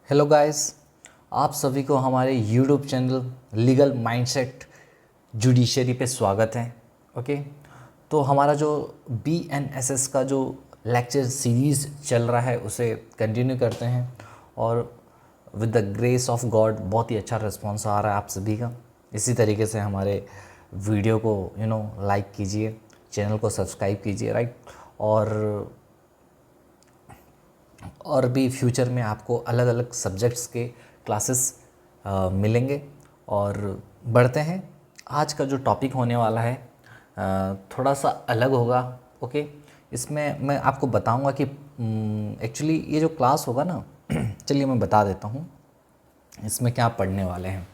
Hello guys, आप सभी को हमारे YouTube channel legal mindset judiciary पे स्वागत है। ओके, तो हमारा जो BNSS का जो लेक्चर सीरीज़ चल रहा है उसे कंटिन्यू करते हैं और with the grace of God बहुत ही अच्छा रिस्पॉन्स आ रहा है आप सभी का। इसी तरीके से हमारे वीडियो को लाइक कीजिए, चैनल को सब्सक्राइब कीजिए, राइट। और भी फ्यूचर में आपको अलग अलग सब्जेक्ट्स के क्लासेस मिलेंगे। और बढ़ते हैं, आज का जो टॉपिक होने वाला है थोड़ा सा अलग होगा। ओके, इसमें मैं आपको बताऊंगा कि एक्चुअली ये जो क्लास होगा ना चलिए मैं बता देता हूँ इसमें क्या पढ़ने वाले हैं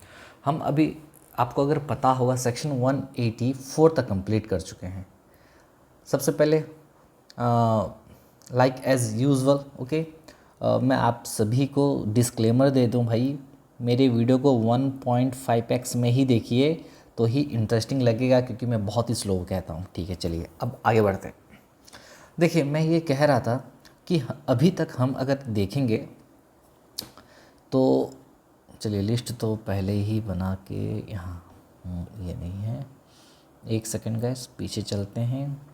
हम। अभी आपको अगर पता होगा सेक्शन 184 तक कंप्लीट कर चुके हैं। सबसे पहले लाइक एज़ यूजुअल, ओके, मैं आप सभी को डिस्क्लेमर दे दूं भाई, मेरे वीडियो को 1.5x में ही देखिए तो ही इंटरेस्टिंग लगेगा, क्योंकि मैं बहुत ही स्लो कहता हूं। ठीक है, चलिए अब आगे बढ़ते हैं। देखिए, मैं ये कह रहा था कि अभी तक हम अगर देखेंगे तो चलिए लिस्ट तो पहले ही बना के यहाँ ये नहीं है, एक सेकंड गाइस, पीछे चलते हैं।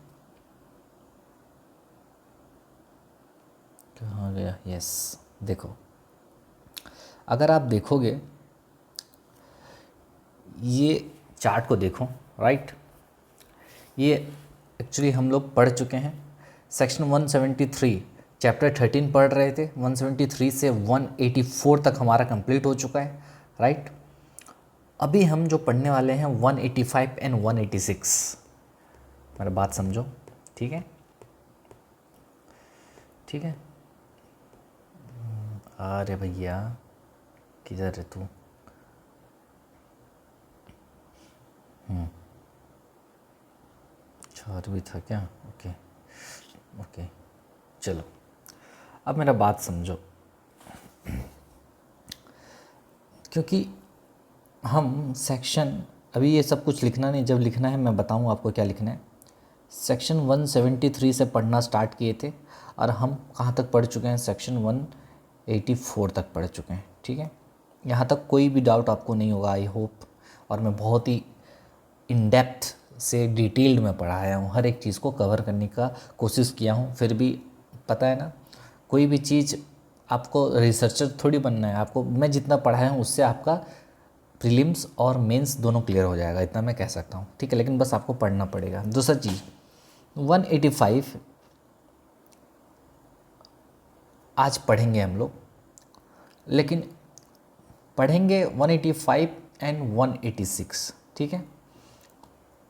कहाँ गया? यस, देखो, अगर आप देखोगे ये चार्ट को देखो, राइट। ये एक्चुअली हम लोग पढ़ चुके हैं सेक्शन 173, चैप्टर 13 पढ़ रहे थे। 173 से 184 तक हमारा कंप्लीट हो चुका है, राइट। अभी हम जो पढ़ने वाले हैं 185 एंड 186। मेरा बात समझो, ठीक है, ठीक है। अरे भैया किधर है तू? चार भी था क्या? ओके ओके, चलो अब मेरा बात समझो, क्योंकि हम सेक्शन, अभी ये सब कुछ लिखना नहीं, जब लिखना है मैं बताऊँ आपको क्या लिखना है। सेक्शन 173 से पढ़ना स्टार्ट किए थे और हम कहाँ तक पढ़ चुके हैं? सेक्शन 184 तक पढ़ चुके हैं, ठीक है। यहाँ तक कोई भी डाउट आपको नहीं होगा, आई होप। और मैं बहुत ही इन डेप्थ से डिटेल्ड में पढ़ाया हूँ, हर एक चीज़ को कवर करने का कोशिश किया हूँ। फिर भी पता है ना, कोई भी चीज़ आपको रिसर्चर थोड़ी बनना है, आपको मैं जितना पढ़ाया हूँ उससे आपका प्रीलिम्स और मेंस दोनों क्लियर हो जाएगा, इतना मैं कह सकता हूँ, ठीक है। लेकिन बस आपको पढ़ना पड़ेगा। दूसरा चीज़ 185 आज पढ़ेंगे हम लोग, लेकिन पढ़ेंगे 185 एंड 186, ठीक है।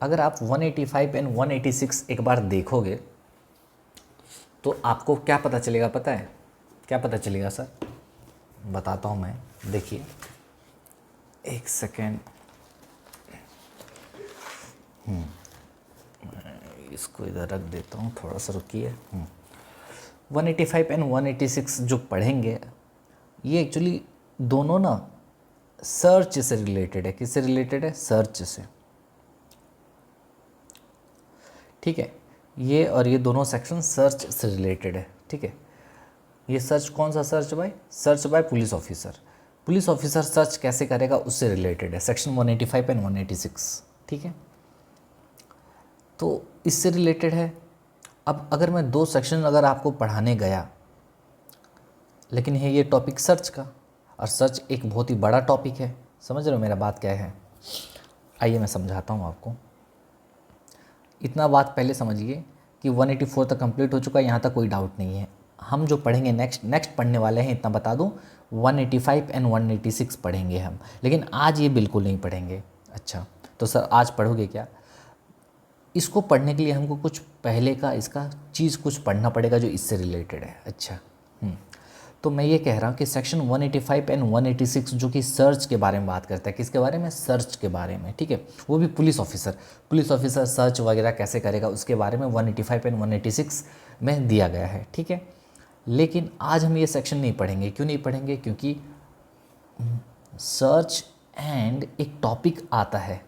अगर आप 185 एंड 186 एक बार देखोगे तो आपको क्या पता चलेगा? पता है क्या पता चलेगा सर? बताता हूँ मैं, देखिए एक सेकेंड, इसको इधर रख देता हूँ, थोड़ा सा रुकिए। 185 एंड 186 जो पढ़ेंगे ये एक्चुअली दोनों ना सर्च से रिलेटेड है। किससे रिलेटेड है? सर्च से, ठीक है। ये और ये दोनों सेक्शन सर्च से रिलेटेड है, ठीक है। ये सर्च कौन सा search by? Search by police officer. Police officer search कैसे करेगा उससे रिलेटेड है सेक्शन 185 एंड 186, ठीक है। तो इससे रिलेटेड है। अब अगर मैं दो सेक्शन अगर आपको पढ़ाने गया, लेकिन है ये टॉपिक सर्च का, और सर्च एक बहुत ही बड़ा टॉपिक है, समझ रहे हो मेरा बात क्या है? आइए मैं समझाता हूँ आपको। इतना बात पहले समझिए कि 184 तक कंप्लीट हो चुका है, यहाँ तक कोई डाउट नहीं है। हम जो पढ़ेंगे नेक्स्ट पढ़ने वाले हैं, इतना बता दूँ, 185 एंड 186 पढ़ेंगे हम, लेकिन आज ये बिल्कुल नहीं पढ़ेंगे। अच्छा, तो सर आज पढ़ोगे क्या? इसको पढ़ने के लिए हमको कुछ पहले का इसका चीज़ कुछ पढ़ना पड़ेगा जो इससे रिलेटेड है। अच्छा, तो मैं ये कह रहा हूँ कि सेक्शन 185 एंड 186 जो कि सर्च के बारे में बात करता है। किसके बारे में? सर्च के बारे में, ठीक है। वो भी पुलिस ऑफिसर सर्च वगैरह कैसे करेगा उसके बारे में 185 एंड 186 में दिया गया है, ठीक है। लेकिन आज हम ये सेक्शन नहीं पढ़ेंगे। क्यों नहीं पढ़ेंगे? क्योंकि सर्च एंड एक टॉपिक आता है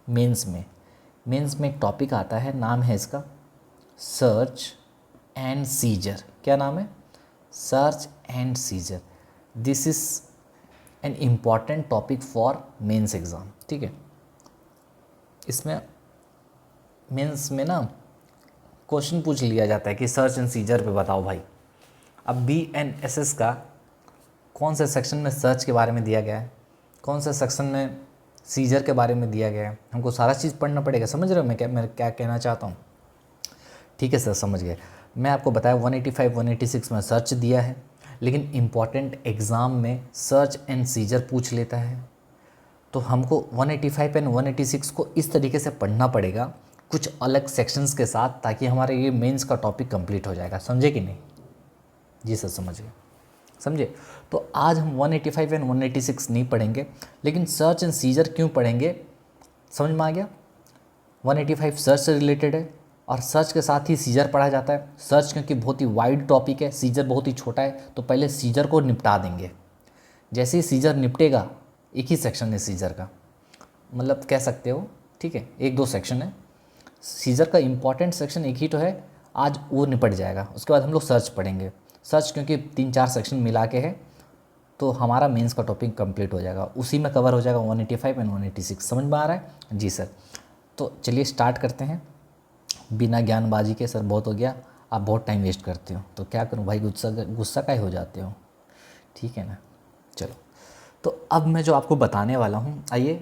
मेंस में एक टॉपिक आता है, नाम है इसका सर्च एंड सीजर। क्या नाम है? Search and seizure. This is an important topic for mains exam, ठीक है। इसमें मेंस में ना क्वेश्चन पूछ लिया जाता है कि सर्च एंड सीजर पे बताओ भाई। अब BNSS का कौन से सेक्शन में सर्च के बारे में दिया गया है, कौन से सेक्शन में सीजर के बारे में दिया गया है, हमको सारा चीज़ पढ़ना पड़ेगा। समझ रहे हो मैं क्या कहना चाहता हूँ? ठीक है सर, समझ गए। मैं आपको बताया 185 186 में सर्च दिया है, लेकिन इम्पॉर्टेंट एग्ज़ाम में सर्च एंड सीजर पूछ लेता है, तो हमको 185 एंड 186 को इस तरीके से पढ़ना पड़ेगा कुछ अलग सेक्शंस के साथ, ताकि हमारे ये मेंस का टॉपिक कंप्लीट हो जाएगा। समझे कि नहीं? जी सर, समझ गए, समझे। तो आज हम 185 एंड 186 नहीं पढ़ेंगे, लेकिन सर्च एंड सीजर क्यों पढ़ेंगे, समझ में आ गया। 185 सर्च से रिलेटेड है और सर्च के साथ ही सीजर पढ़ा जाता है। सर्च क्योंकि बहुत ही वाइड टॉपिक है, सीजर बहुत ही छोटा है, तो पहले सीजर को निपटा देंगे। जैसे ही सीजर निपटेगा, एक ही सेक्शन है सीजर का, मतलब कह सकते हो, ठीक है, 1-2 सेक्शन है सीजर का, इम्पॉर्टेंट सेक्शन एक ही तो है, आज वो निपट जाएगा। उसके बाद हम लोग सर्च पढ़ेंगे। सर्च क्योंकि 3-4 सेक्शन मिला के है, तो हमारा मेंस का टॉपिक कंप्लीट हो जाएगा, उसी में कवर हो जाएगा 185 एंड 186। समझ में आ रहा है? जी सर। तो चलिए स्टार्ट करते हैं बिना ज्ञानबाजी के। सर बहुत हो गया, आप बहुत टाइम वेस्ट करते हो, तो क्या करूं भाई, गुस्सा काहे हो जाते हो, ठीक है ना। चलो, तो अब मैं जो आपको बताने वाला हूं, आइए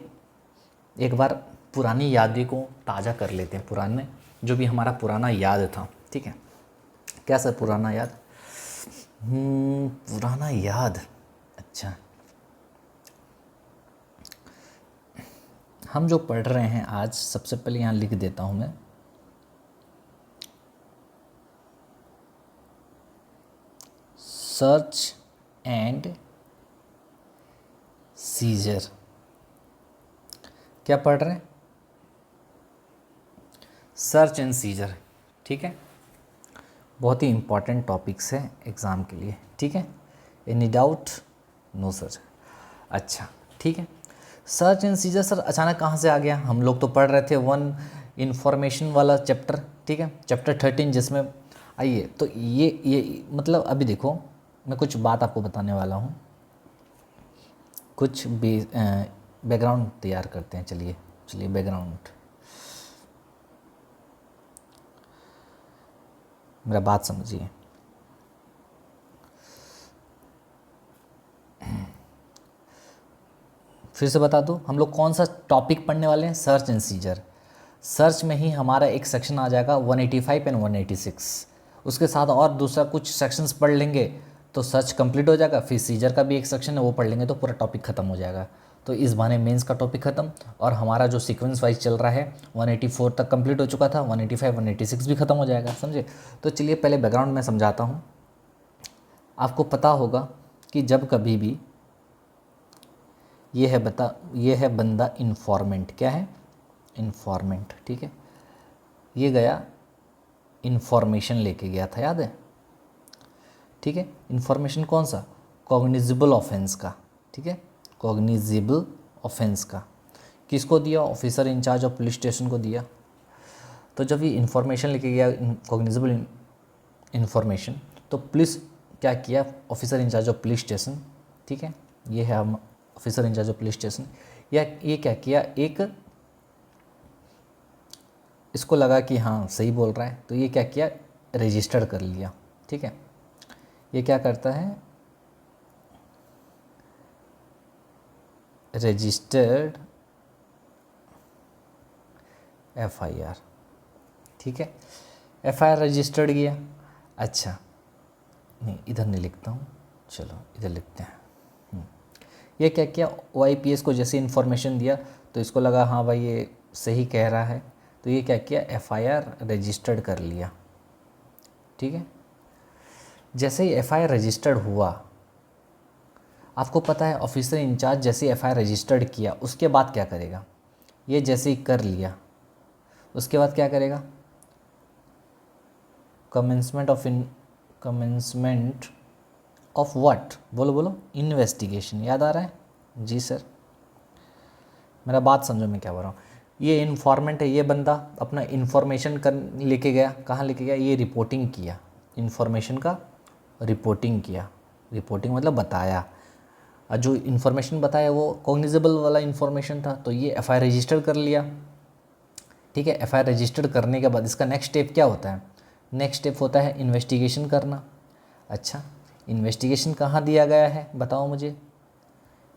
एक बार पुरानी यादें को ताज़ा कर लेते हैं। पुराने जो भी हमारा पुराना याद था, ठीक है। क्या सर पुराना याद? पुराना याद, अच्छा। हम जो पढ़ रहे हैं आज, सबसे पहले यहाँ लिख देता हूँ मैं, सर्च एंड सीजर। क्या पढ़ रहे हैं? सर्च एंड सीजर, ठीक है। बहुत ही इम्पॉर्टेंट टॉपिक्स है एग्ज़ाम के लिए, ठीक है। Any doubt? No sir. अच्छा, ठीक है। सर्च एंड सीजर सर अचानक कहाँ से आ गया? हम लोग तो पढ़ रहे थे इन्फॉर्मेशन वाला चैप्टर, ठीक है, चैप्टर 13, जिसमें आइए तो ये मतलब अभी देखो, मैं कुछ बात आपको बताने वाला हूँ, कुछ बैकग्राउंड तैयार करते हैं। चलिए बैकग्राउंड, मेरा बात समझिए। फिर से बता दूं, हम लोग कौन सा टॉपिक पढ़ने वाले हैं? Search and scissor. सर्च में ही हमारा एक सेक्शन आ जाएगा 185 एंड 186, उसके साथ और दूसरा कुछ सेक्शंस पढ़ लेंगे तो सर्च कंप्लीट हो जाएगा। फिर सीजर का भी एक सेक्शन है, वो पढ़ लेंगे तो पूरा टॉपिक ख़त्म हो जाएगा। तो इस बहाने मेंस का टॉपिक ख़त्म, और हमारा जो सीक्वेंस वाइज चल रहा है 184 तक कंप्लीट हो चुका था, 185 186 भी ख़त्म हो जाएगा। समझे? तो चलिए पहले बैकग्राउंड में समझाता हूँ। आपको पता होगा कि जब कभी भी ये है बंदा इन्फॉर्मेंट। क्या है? इन्फॉर्मेंट, ठीक है। ये गया इन्फॉर्मेशन लेके गया था, याद है, ठीक है। इन्फॉर्मेशन कौन सा? कॉग्निजिबल ऑफेंस का, ठीक है, कॉग्निजिबल ऑफेंस का। किसको दिया? Officer in-charge of police station को दिया। तो जब ये इन्फॉर्मेशन लेके गया, कॉग्निजिबल इन्फॉर्मेशन, तो पुलिस क्या किया? Officer in-charge of police station, ठीक है, ये है हम officer in-charge of police station. या ये क्या किया, एक इसको लगा कि हाँ सही बोल रहा है, तो ये क्या किया? रजिस्टर्ड कर लिया, ठीक है। ये क्या करता है? रजिस्टर्ड FIR, ठीक है। FIR रजिस्टर्ड किया। अच्छा, नहीं इधर नहीं लिखता हूँ, चलो इधर लिखते हैं। ये क्या किया? OIPS को जैसे इन्फॉर्मेशन दिया, तो इसको लगा हाँ भाई ये सही कह रहा है, तो ये क्या किया? FIR रजिस्टर्ड कर लिया, ठीक है। जैसे ही FIR रजिस्टर्ड हुआ, आपको पता है ऑफिसर इंचार्ज जैसे FIR रजिस्टर्ड किया, उसके बाद क्या करेगा? ये जैसे ही कर लिया, उसके बाद क्या करेगा? Commencement of what? बोलो। इन्वेस्टिगेशन। याद आ रहा है? जी सर। मेरा बात समझो मैं क्या बोल रहा हूँ। ये इन्फॉर्मेंट है, ये बंदा अपना इन्फॉर्मेशन कर लेके गया, कहाँ लेके गया? ये रिपोर्टिंग किया, इन्फॉर्मेशन का रिपोर्टिंग किया। रिपोर्टिंग मतलब बताया, और जो इन्फॉर्मेशन बताया वो कॉग्निजेबल वाला इन्फॉर्मेशन था, तो ये एफआईआर रजिस्टर कर लिया। ठीक है, एफआईआर रजिस्टर करने के बाद इसका नेक्स्ट स्टेप क्या होता है? नेक्स्ट स्टेप होता है इन्वेस्टिगेशन करना। अच्छा, इन्वेस्टिगेशन कहाँ दिया गया है बताओ मुझे?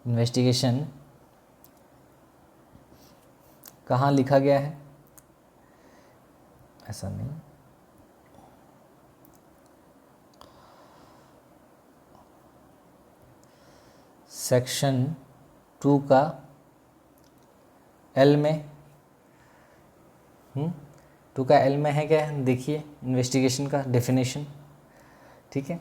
इन्वेस्टिगेशन कहाँ लिखा गया है? ऐसा नहीं, सेक्शन 2 का एल में 2 का एल में है क्या? देखिए इन्वेस्टिगेशन का डेफिनेशन। ठीक है,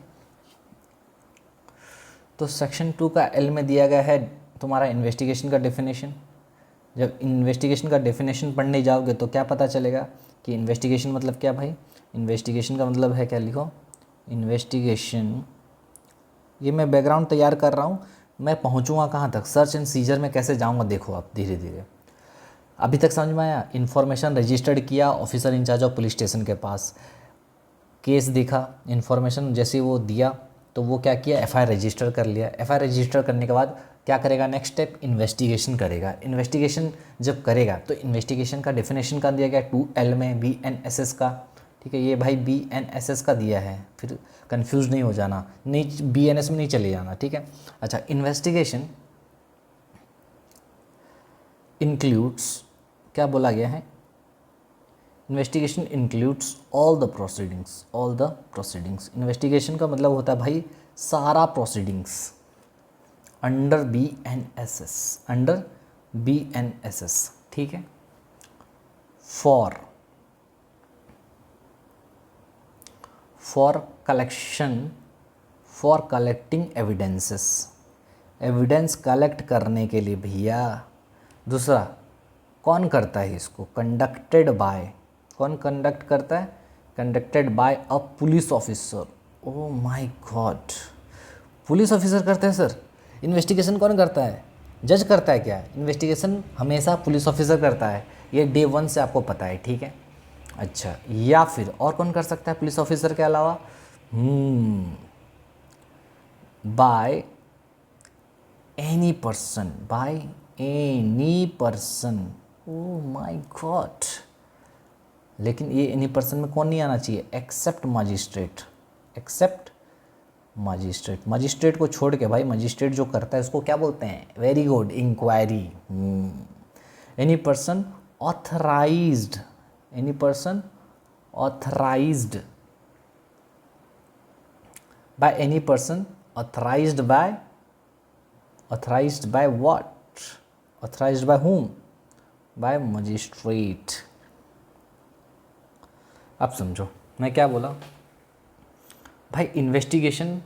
तो सेक्शन 2 का एल में दिया गया है तुम्हारा इन्वेस्टिगेशन का डेफिनेशन। जब इन्वेस्टिगेशन का डेफिनेशन पढ़ने जाओगे तो क्या पता चलेगा कि इन्वेस्टिगेशन मतलब क्या भाई? इन्वेस्टिगेशन का मतलब है क्या? लिखो इन्वेस्टिगेशन। ये मैं बैकग्राउंड तैयार कर रहा हूँ, मैं पहुँचूँगा कहाँ तक, सर्च एंड सीजर में कैसे जाऊँगा देखो आप धीरे धीरे। अभी तक समझ में आया? इन्फॉर्मेशन रजिस्टर्ड किया officer in-charge of police station के पास, केस देखा, इन्फॉर्मेशन जैसे वो दिया तो वो क्या किया? एफआईआर रजिस्टर कर लिया। एफआईआर रजिस्टर करने के बाद क्या करेगा? नेक्स्ट स्टेप इन्वेस्टिगेशन करेगा। इन्वेस्टिगेशन जब करेगा तो इन्वेस्टिगेशन का डेफिनेशन का दिया गया 2L में BNSS का। ठीक है, ये भाई BNSS का दिया है, फिर कंफ्यूज नहीं हो जाना, नहीं BNS में नहीं चले जाना। ठीक है, अच्छा, इन्वेस्टिगेशन इंक्लूड्स, क्या बोला गया है? Investigation includes all the proceedings. All the proceedings, investigation का मतलब होता है भाई सारा proceedings under BNSS, under BNSS। ठीक है, for collection, for collecting evidences, evidence collect करने के लिए भैया। दूसरा, कौन करता है इसको? कंडक्टेड बाय, कौन कंडक्ट करता है? Conducted by a police officer. O my God, police officer करते हैं सर? इन्वेस्टिगेशन कौन करता है? जज करता है क्या? इन्वेस्टिगेशन हमेशा पुलिस ऑफिसर करता है, ये डे 1 से आपको पता है। ठीक है, अच्छा, या फिर और कौन कर सकता है पुलिस ऑफिसर के अलावा? By any person, by any person. Oh my god, लेकिन ये एनी पर्सन में कौन नहीं आना चाहिए? Except magistrate, except magistrate. Magistrate को छोड़ के भाई, मजिस्ट्रेट जो करता है उसको क्या बोलते हैं? Very good, inquiry. Any person authorised, any person authorised by any person, authorised by, authorised by what? Authorised by whom? By magistrate. अब समझो मैं क्या बोला भाई। इन्वेस्टिगेशन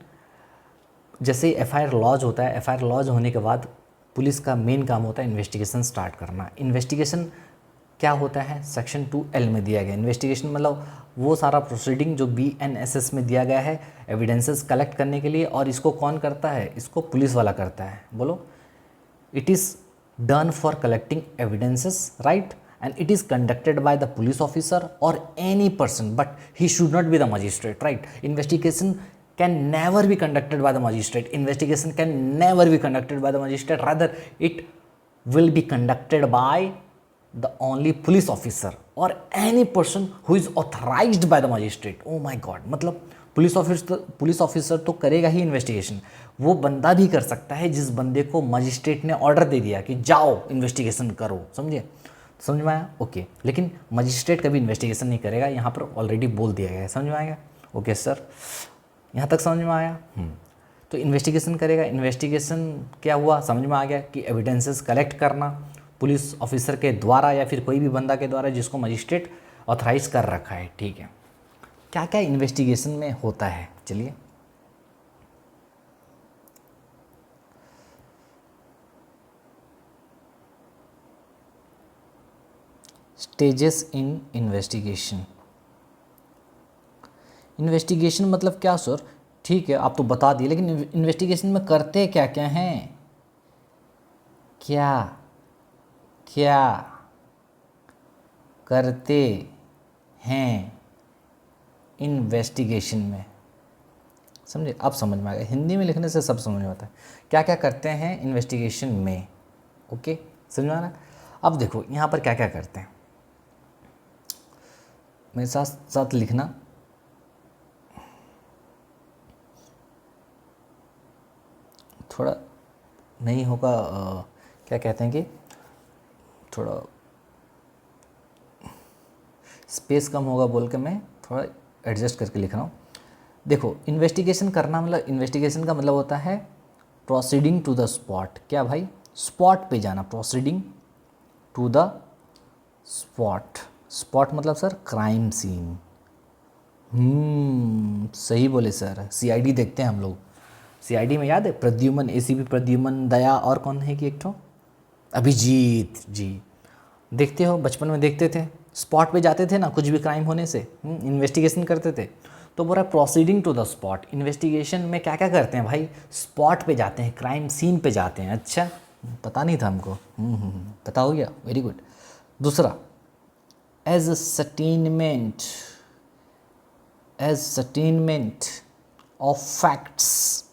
जैसे ही एफआईआर लॉज होता है, एफआईआर लॉज होने के बाद पुलिस का मेन काम होता है इन्वेस्टिगेशन स्टार्ट करना। इन्वेस्टिगेशन क्या होता है? सेक्शन 2L में दिया गया। इन्वेस्टिगेशन मतलब वो सारा प्रोसीडिंग जो BNSS में दिया गया है एविडेंसेस कलेक्ट करने के लिए, और इसको कौन करता है? इसको पुलिस वाला करता है। बोलो, it is done for collecting evidences, right, and it is conducted by the police officer or any person, but he should not be the magistrate, right? Investigation can never be conducted by the magistrate. Investigation can never be conducted by the magistrate, rather it will be conducted by the only police officer or any person who is authorized by the magistrate. Oh my god, मतलब police officer तो करेगा ही investigation, वो बंदा भी कर सकता है जिस बंदे को मजिस्ट्रेट ने ऑर्डर दे दिया कि जाओ इन्वेस्टिगेशन करो। समझे? समझ में आया? ओके, लेकिन मजिस्ट्रेट कभी इन्वेस्टिगेशन नहीं करेगा, यहाँ पर ऑलरेडी बोल दिया गया है। समझ में आएगा? ओके सर, यहाँ तक समझ में आया? तो इन्वेस्टिगेशन करेगा। इन्वेस्टिगेशन क्या हुआ? समझ में आ गया कि एविडेंसेस कलेक्ट करना पुलिस ऑफिसर के द्वारा या फिर कोई भी बंदा के द्वारा जिसको मजिस्ट्रेट ऑथराइज कर रखा है। ठीक है, क्या क्या इन्वेस्टिगेशन में होता है? चलिए, स्टेजेस इन इन्वेस्टिगेशन। इन्वेस्टिगेशन मतलब क्या सर? ठीक है, आप तो बता दिए, लेकिन इन्वेस्टिगेशन में करते क्या क्या हैं? क्या क्या करते हैं इन्वेस्टिगेशन में? समझे? अब समझ में आ गया, हिंदी में लिखने से सब समझ में आता है क्या क्या करते हैं इन्वेस्टिगेशन में। ओके, समझ में आ रहा है? अब देखो यहाँ पर क्या क्या करते हैं, मेरे साथ साथ लिखना। थोड़ा नहीं होगा क्या कहते हैं कि थोड़ा स्पेस कम होगा बोल के मैं थोड़ा एडजस्ट करके लिख रहा हूँ। देखो, इन्वेस्टिगेशन करना मतलब, इन्वेस्टिगेशन का मतलब होता है प्रोसीडिंग टू द स्पॉट। क्या भाई? स्पॉट पे जाना, proceeding to the spot. Spot मतलब सर क्राइम सीन। सही बोले सर, सीआईडी देखते हैं हम लोग। सीआईडी में याद है प्रद्युमन, एसीपी प्रद्युमन, दया और कौन है कि एक तो अभिजीत जी। देखते हो, बचपन में देखते थे, स्पॉट पे जाते थे ना कुछ भी क्राइम होने से, इन्वेस्टिगेशन करते थे। तो बोल रहा है proceeding to the spot, investigation में क्या क्या करते हैं भाई? स्पॉट पे जाते हैं, क्राइम सीन पे जाते हैं। अच्छा, पता नहीं था हमको। पता हो गया, वेरी गुड। दूसरा, as ascertainment of facts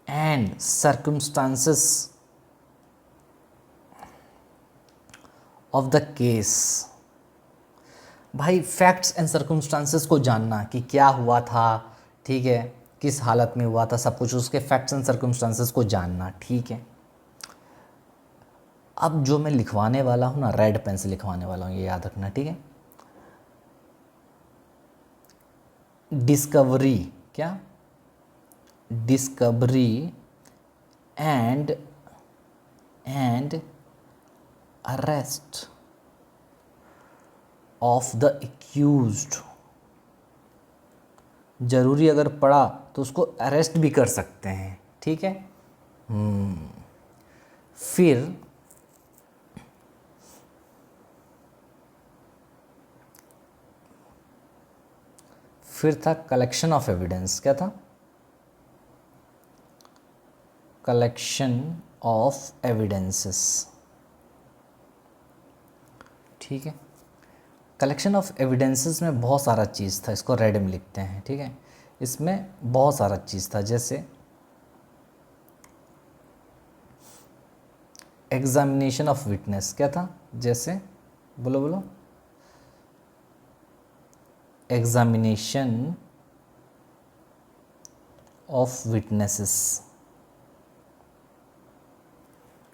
and circumstances of the case। भाई फैक्ट्स एंड सर्कमस्टांसेस को जानना कि क्या हुआ था, ठीक है, किस हालत में हुआ था, सब कुछ उसके फैक्ट्स एंड सर्कमस्टांसेस को जानना। ठीक है, अब जो मैं लिखवाने वाला हूँ ना, रेड पेन से लिखवाने वाला हूँ, ये याद रखना। ठीक है, डिस्कवरी, क्या? Discovery and arrest of the accused. जरूरी अगर पड़ा तो उसको अरेस्ट भी कर सकते हैं। ठीक है, फिर था कलेक्शन ऑफ एविडेंस। क्या था? Collection of evidences. ठीक है, कलेक्शन ऑफ एविडेंसेस में बहुत सारा चीज़ था, इसको रेड में लिखते हैं। ठीक है, इसमें बहुत सारा चीज़ था, जैसे एग्जामिनेशन ऑफ विटनेस। क्या था? जैसे बोलो बोलो, एग्जामिनेशन ऑफ विटनेसेस।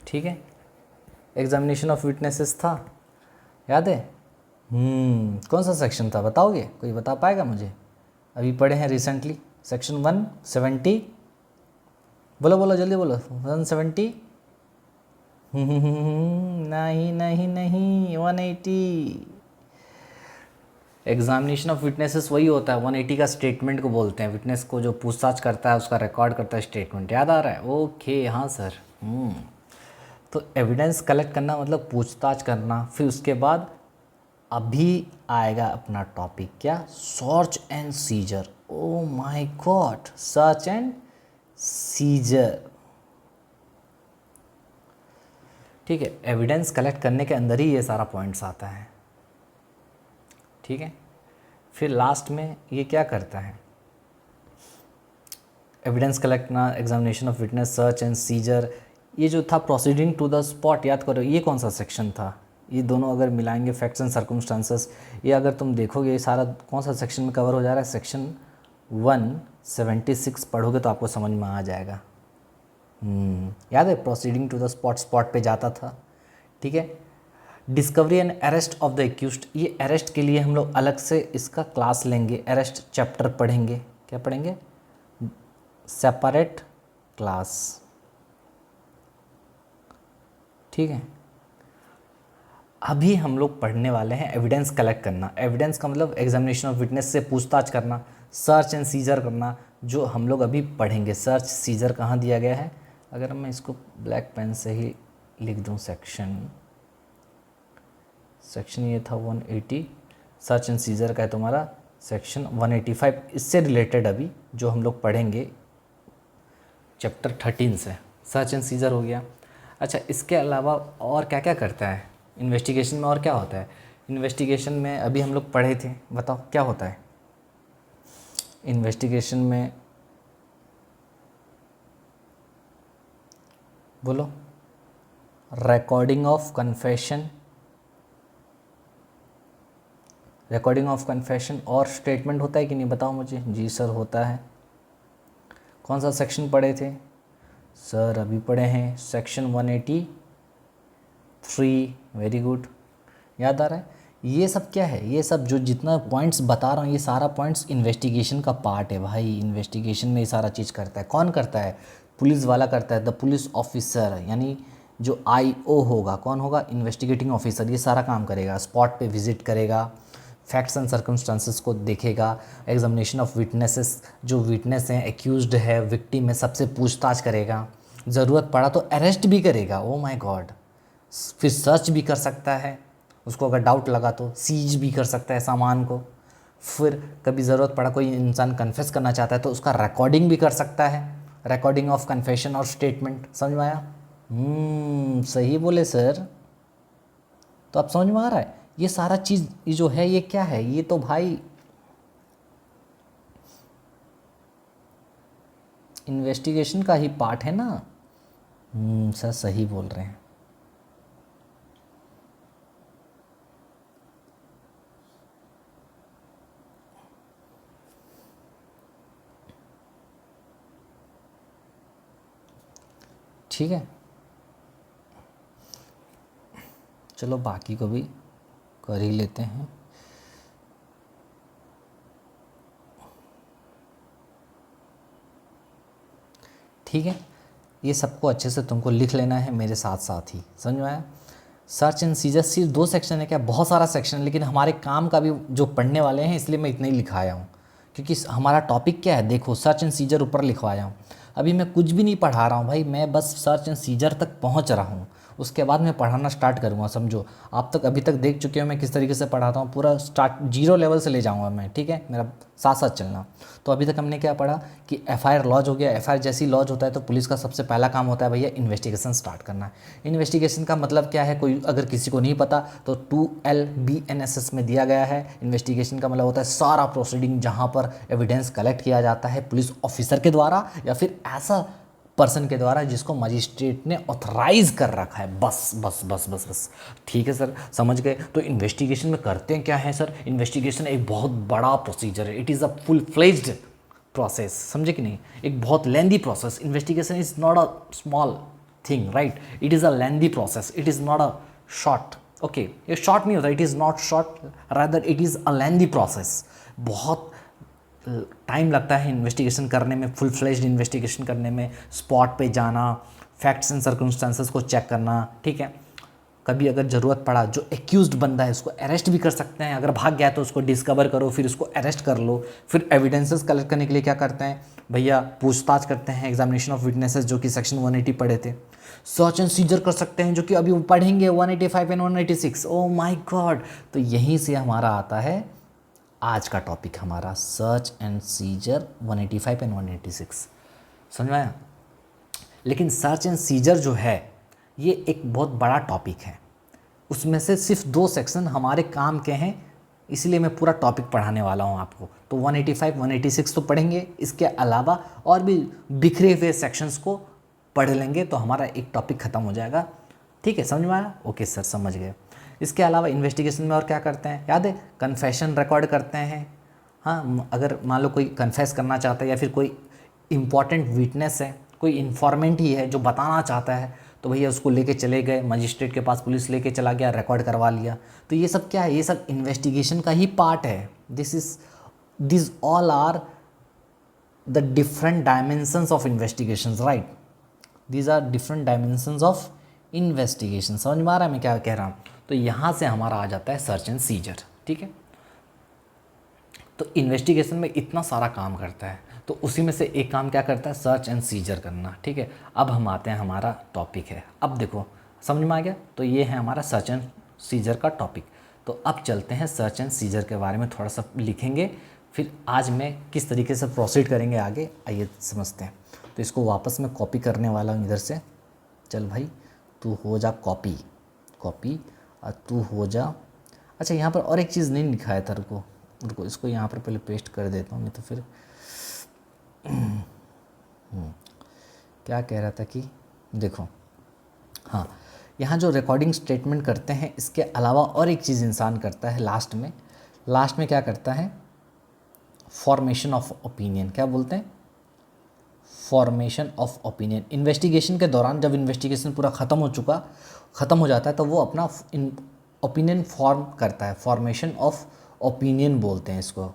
ठीक है, एग्जामिनेशन ऑफ विटनेसेस था, याद है? कौन सा सेक्शन था बताओगे? कोई बता पाएगा मुझे? अभी पढ़े हैं रिसेंटली, सेक्शन 170। बोलो बोलो जल्दी बोलो, 170। नहीं नहीं नहीं, 180। एग्जामिनेशन ऑफ विटनेसेस वही होता है, 180 का स्टेटमेंट को बोलते हैं। विटनेस को जो पूछताछ करता है उसका रिकॉर्ड करता है स्टेटमेंट। याद आ रहा है? ओके, हाँ सर। तो एविडेंस कलेक्ट करना मतलब पूछताछ करना। फिर उसके बाद अभी आएगा अपना टॉपिक, क्या? Search and scissor. O my God, search and scissor. ठीक है, एविडेंस कलेक्ट करने के अंदर ही ये सारा पॉइंट्स आता है। ठीक है, फिर लास्ट में ये क्या करता है? एविडेंस कलेक्ट करना, examination of witness, search and scissor. ये जो था प्रोसीडिंग टू द स्पॉट, याद करो ये कौन सा सेक्शन था? ये दोनों अगर मिलाएंगे, फैक्ट्स एंड सर्कमस्टांसेस, ये अगर तुम देखोगे ये सारा कौन सा सेक्शन में कवर हो जा रहा है? सेक्शन 176 पढ़ोगे तो आपको समझ में आ जाएगा। याद है proceeding to the spot, spot पे जाता था। ठीक है, discovery and arrest of the accused. ये अरेस्ट के लिए हम लोग अलग से इसका क्लास लेंगे, अरेस्ट चैप्टर पढ़ेंगे। क्या पढ़ेंगे? Separate class. ठीक है, अभी हम लोग पढ़ने वाले हैं एविडेंस कलेक्ट करना। एविडेंस का मतलब एग्जामिनेशन ऑफ विटनेस से पूछताछ करना, सर्च एंड सीजर करना, जो हम लोग अभी पढ़ेंगे। सर्च सीजर कहाँ दिया गया है? अगर मैं इसको ब्लैक पेन से ही लिख दूँ, सेक्शन ये था 180, सर्च एंड सीजर का है तुम्हारा सेक्शन 185। इससे रिलेटेड अभी जो हम लोग पढ़ेंगे चैप्टर 13 से, सर्च एंड सीजर हो गया। अच्छा, इसके अलावा और क्या क्या करता है इन्वेस्टिगेशन में? और क्या होता है इन्वेस्टिगेशन में? अभी हम लोग पढ़े थे, बताओ क्या होता है? इन्वेस्टिगेशन में बोलो, recording of confession, recording of confession और स्टेटमेंट होता है कि नहीं, बताओ मुझे। जी सर होता है। कौन सा सेक्शन पढ़े थे सर? अभी पढ़े हैं सेक्शन 183। वेरी गुड, याद आ रहा है। ये सब क्या है, ये सब जो जितना पॉइंट्स बता रहा हूँ ये सारा पॉइंट्स इन्वेस्टिगेशन का पार्ट है भाई। इन्वेस्टिगेशन में ये सारा चीज़ करता है। कौन करता है? पुलिस वाला करता है, द पुलिस ऑफिसर, यानी जो आईओ होगा, कौन होगा? Investigating officer. ये सारा काम करेगा, स्पॉट पे विजिट करेगा, फैक्ट्स एंड सर्कमस्टांसेस को देखेगा, एग्जामिनेशन ऑफ विटनेसेस, जो विटनेस हैं, एक्यूज्ड है, विक्टिम है, सबसे पूछताछ करेगा, ज़रूरत पड़ा तो अरेस्ट भी करेगा। ओ माय गॉड। फिर सर्च भी कर सकता है, उसको अगर डाउट लगा तो सीज भी कर सकता है सामान को। फिर कभी ज़रूरत पड़ा, कोई इंसान कन्फेस करना चाहता है तो उसका रिकॉर्डिंग भी कर सकता है, रिकॉर्डिंग ऑफ कन्फेशन और स्टेटमेंट। समझ में आया? सही बोले सर। तो अब समझ में आ रहा है ये सारा चीज़, ये जो है ये क्या है? ये तो भाई इन्वेस्टिगेशन का ही पार्ट है ना। सर सही बोल रहे हैं। ठीक है, चलो बाकी को भी कर ही लेते हैं। ठीक है, ये सबको अच्छे से तुमको लिख लेना है मेरे साथ साथ ही। समझ में आया? सर्च एंड सीजर सिर्फ 2 सेक्शन है क्या? बहुत सारा सेक्शन है, लेकिन हमारे काम का भी जो पढ़ने वाले हैं इसलिए मैं इतना ही लिखाया हूँ, क्योंकि हमारा टॉपिक क्या है देखो, सर्च एंड सीजर ऊपर लिखवाया हूँ। अभी मैं कुछ भी नहीं पढ़ा रहा हूँ भाई, मैं बस सर्च एंड सीजर तक पहुँच रहा हूँ, उसके बाद मैं पढ़ाना स्टार्ट करूँगा। समझो, आप तक अभी तक देख चुके हो मैं किस तरीके से पढ़ाता हूँ, पूरा स्टार्ट 0 लेवल से ले जाऊँगा मैं। ठीक है, मेरा साथ साथ चलना। तो अभी तक हमने क्या पढ़ा कि एफआईआर लॉज हो गया। एफआईआर जैसी लॉज होता है तो पुलिस का सबसे पहला काम होता है भैया इन्वेस्टिगेशन स्टार्ट करना। इन्वेस्टिगेशन का मतलब क्या है, कोई अगर किसी को नहीं पता तो 2LBNSS में दिया गया है। इन्वेस्टिगेशन का मतलब होता है सारा प्रोसीडिंग जहाँ पर एविडेंस कलेक्ट किया जाता है पुलिस ऑफिसर के द्वारा या फिर ऐसा पर्सन के द्वारा जिसको मजिस्ट्रेट ने ऑथराइज कर रखा है। बस बस बस बस बस। ठीक है सर, समझ गए। तो इन्वेस्टिगेशन में करते हैं क्या है सर? इन्वेस्टिगेशन एक बहुत बड़ा प्रोसीजर है, it is a full fledged process. समझे कि नहीं? एक बहुत lengthy process. Investigation is not a small thing, right? It is a lengthy process, it is not a short. Okay, ये शॉर्ट नहीं होता, it is not short, rather it is a lengthy process. बहुत time लगता है investigation करने में, full fledged investigation करने में, स्पॉट पे जाना, फैक्ट्स एंड सर्कमस्टांसेस को चेक करना। ठीक है, कभी अगर ज़रूरत पड़ा जो एक्यूज्ड बंदा है उसको अरेस्ट भी कर सकते हैं, अगर भाग गया तो उसको डिस्कवर करो, फिर उसको अरेस्ट कर लो। फिर एविडेंसेस कलेक्ट करने के लिए क्या करते हैं भैया? पूछताछ करते हैं, एग्जामिनेशन ऑफ विटनेसेस जो कि सेक्शन 180 पढ़े थे। सर्च एंड सीजर कर सकते हैं जो कि अभी पढ़ेंगे 185 एंड 186। O my God. तो यहीं से हमारा आता है आज का टॉपिक, हमारा सर्च एंड सीजर 185 एंड 186। समझ में आया? लेकिन सर्च एंड सीजर जो है ये एक बहुत बड़ा टॉपिक है, उसमें से सिर्फ 2 सेक्शन हमारे काम के हैं, इसलिए मैं पूरा टॉपिक पढ़ाने वाला हूँ आपको। तो 185 186 तो पढ़ेंगे, इसके अलावा और भी बिखरे हुए सेक्शंस को पढ़ लेंगे तो हमारा एक टॉपिक ख़त्म हो जाएगा। ठीक है, समझ में आया? ओके सर, समझ गए। इसके अलावा इन्वेस्टिगेशन में और क्या करते हैं याद है? कन्फेशन रिकॉर्ड करते हैं। हाँ, अगर मान लो कोई कन्फेस करना चाहता है या फिर कोई इंपॉर्टेंट विटनेस है, कोई इन्फॉर्मेंट ही है जो बताना चाहता है, तो भैया उसको लेके चले गए मजिस्ट्रेट के पास, पुलिस लेके चला गया, रिकॉर्ड करवा लिया। तो ये सब क्या है? ये सब इन्वेस्टिगेशन का ही पार्ट है। This all are the different dimensions of investigations, right? These are different dimensions of investigation. समझ में आ रहा है मैं क्या कह रहा हूँ? तो यहाँ से हमारा आ जाता है सर्च एंड सीजर। ठीक है, तो इन्वेस्टिगेशन में इतना सारा काम करता है, तो उसी में से एक काम क्या करता है? सर्च एंड सीजर करना। ठीक है, अब हम आते हैं, हमारा टॉपिक है, अब देखो समझ में आ गया? तो ये है हमारा सर्च एंड सीजर का टॉपिक। तो अब चलते हैं सर्च एंड सीजर के बारे में थोड़ा सा लिखेंगे, फिर आज मैं किस तरीके से प्रोसीड करेंगे आगे, आइए समझते हैं। तो इसको वापस मैं कॉपी करने वाला हूँ इधर से। चल भाई तू हो जा कॉपी, और तू हो जा। अच्छा, यहाँ पर और एक चीज़ नहीं लिखा है तेरे को, रुको इसको यहाँ पर पहले पेस्ट कर देता हूँ, नहीं तो फिर क्या कह रहा था कि देखो, हाँ, यहाँ जो रिकॉर्डिंग स्टेटमेंट करते हैं इसके अलावा और एक चीज़ इंसान करता है लास्ट में क्या करता है, फॉर्मेशन ऑफ ओपिनियन। क्या बोलते हैं, फॉर्मेशन ऑफ ओपिनियन। इन्वेस्टिगेशन के दौरान जब इन्वेस्टिगेशन पूरा ख़त्म हो जाता है तो वो अपना ओपिनियन फॉर्म करता है, फॉर्मेशन ऑफ ओपिनियन बोलते हैं इसको।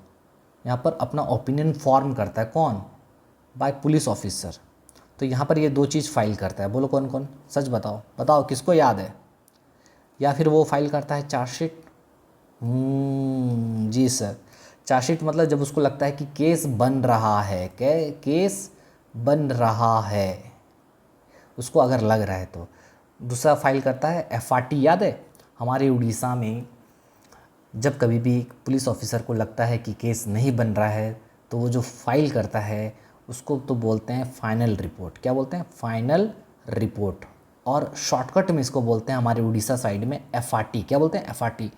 यहाँ पर अपना ओपिनियन फॉर्म करता है कौन, बाय पुलिस ऑफिसर। तो यहाँ पर ये दो चीज़ फाइल करता है, बोलो कौन कौन, सच बताओ किसको याद है। या फिर वो फाइल करता है चार्जशीट। जी सर, चार्जशीट मतलब जब उसको लगता है कि केस बन रहा है, केस बन रहा है, उसको अगर लग रहा है तो। दूसरा फाइल करता है एफआरटी। याद है हमारे उड़ीसा में जब कभी भी पुलिस ऑफिसर को लगता है कि केस नहीं बन रहा है तो वो जो फाइल करता है उसको तो बोलते हैं फाइनल रिपोर्ट। क्या बोलते हैं, फाइनल रिपोर्ट। और शॉर्टकट में इसको बोलते हैं हमारे उड़ीसा साइड में एफआरटी। क्या बोलते हैं, एफआरटी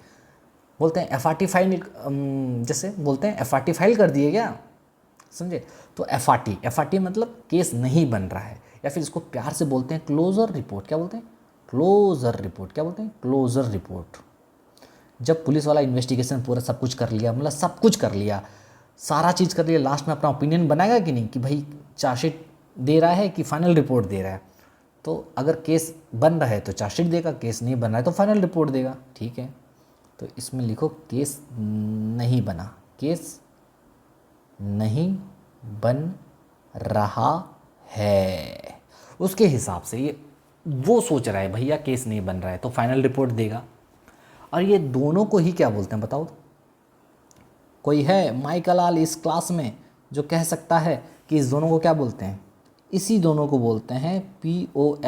बोलते हैं। एफआरटी फाइल, जैसे बोलते हैं एफआरटी फाइल कर दिए क्या, समझे। तो एफआरटी मतलब केस नहीं बन रहा है, या फिर इसको प्यार से बोलते हैं क्लोजर रिपोर्ट। क्या बोलते हैं, क्लोजर रिपोर्ट। क्या बोलते हैं, क्लोजर रिपोर्ट। जब पुलिस वाला इन्वेस्टिगेशन पूरा सब कुछ कर लिया, मतलब सब कुछ कर लिया, सारा चीज़ कर लिया, लास्ट में अपना ओपिनियन बनाएगा कि नहीं, कि भाई चार्जशीट दे रहा है कि फाइनल रिपोर्ट दे रहा है। तो अगर केस बन रहा है तो चार्जशीट देगा, केस नहीं बन रहा है तो फाइनल रिपोर्ट देगा। ठीक है, तो इसमें लिखो केस नहीं बना, केस नहीं बन रहा है। उसके हिसाब से ये वो सोच रहा है भैया केस नहीं बन रहा है तो फाइनल रिपोर्ट देगा। और ये दोनों को ही क्या बोलते हैं बताओ, कोई है माइकल आल इस क्लास में जो कह सकता है कि इस दोनों को क्या बोलते हैं, इसी दोनों को बोलते हैं POLICEREPORT।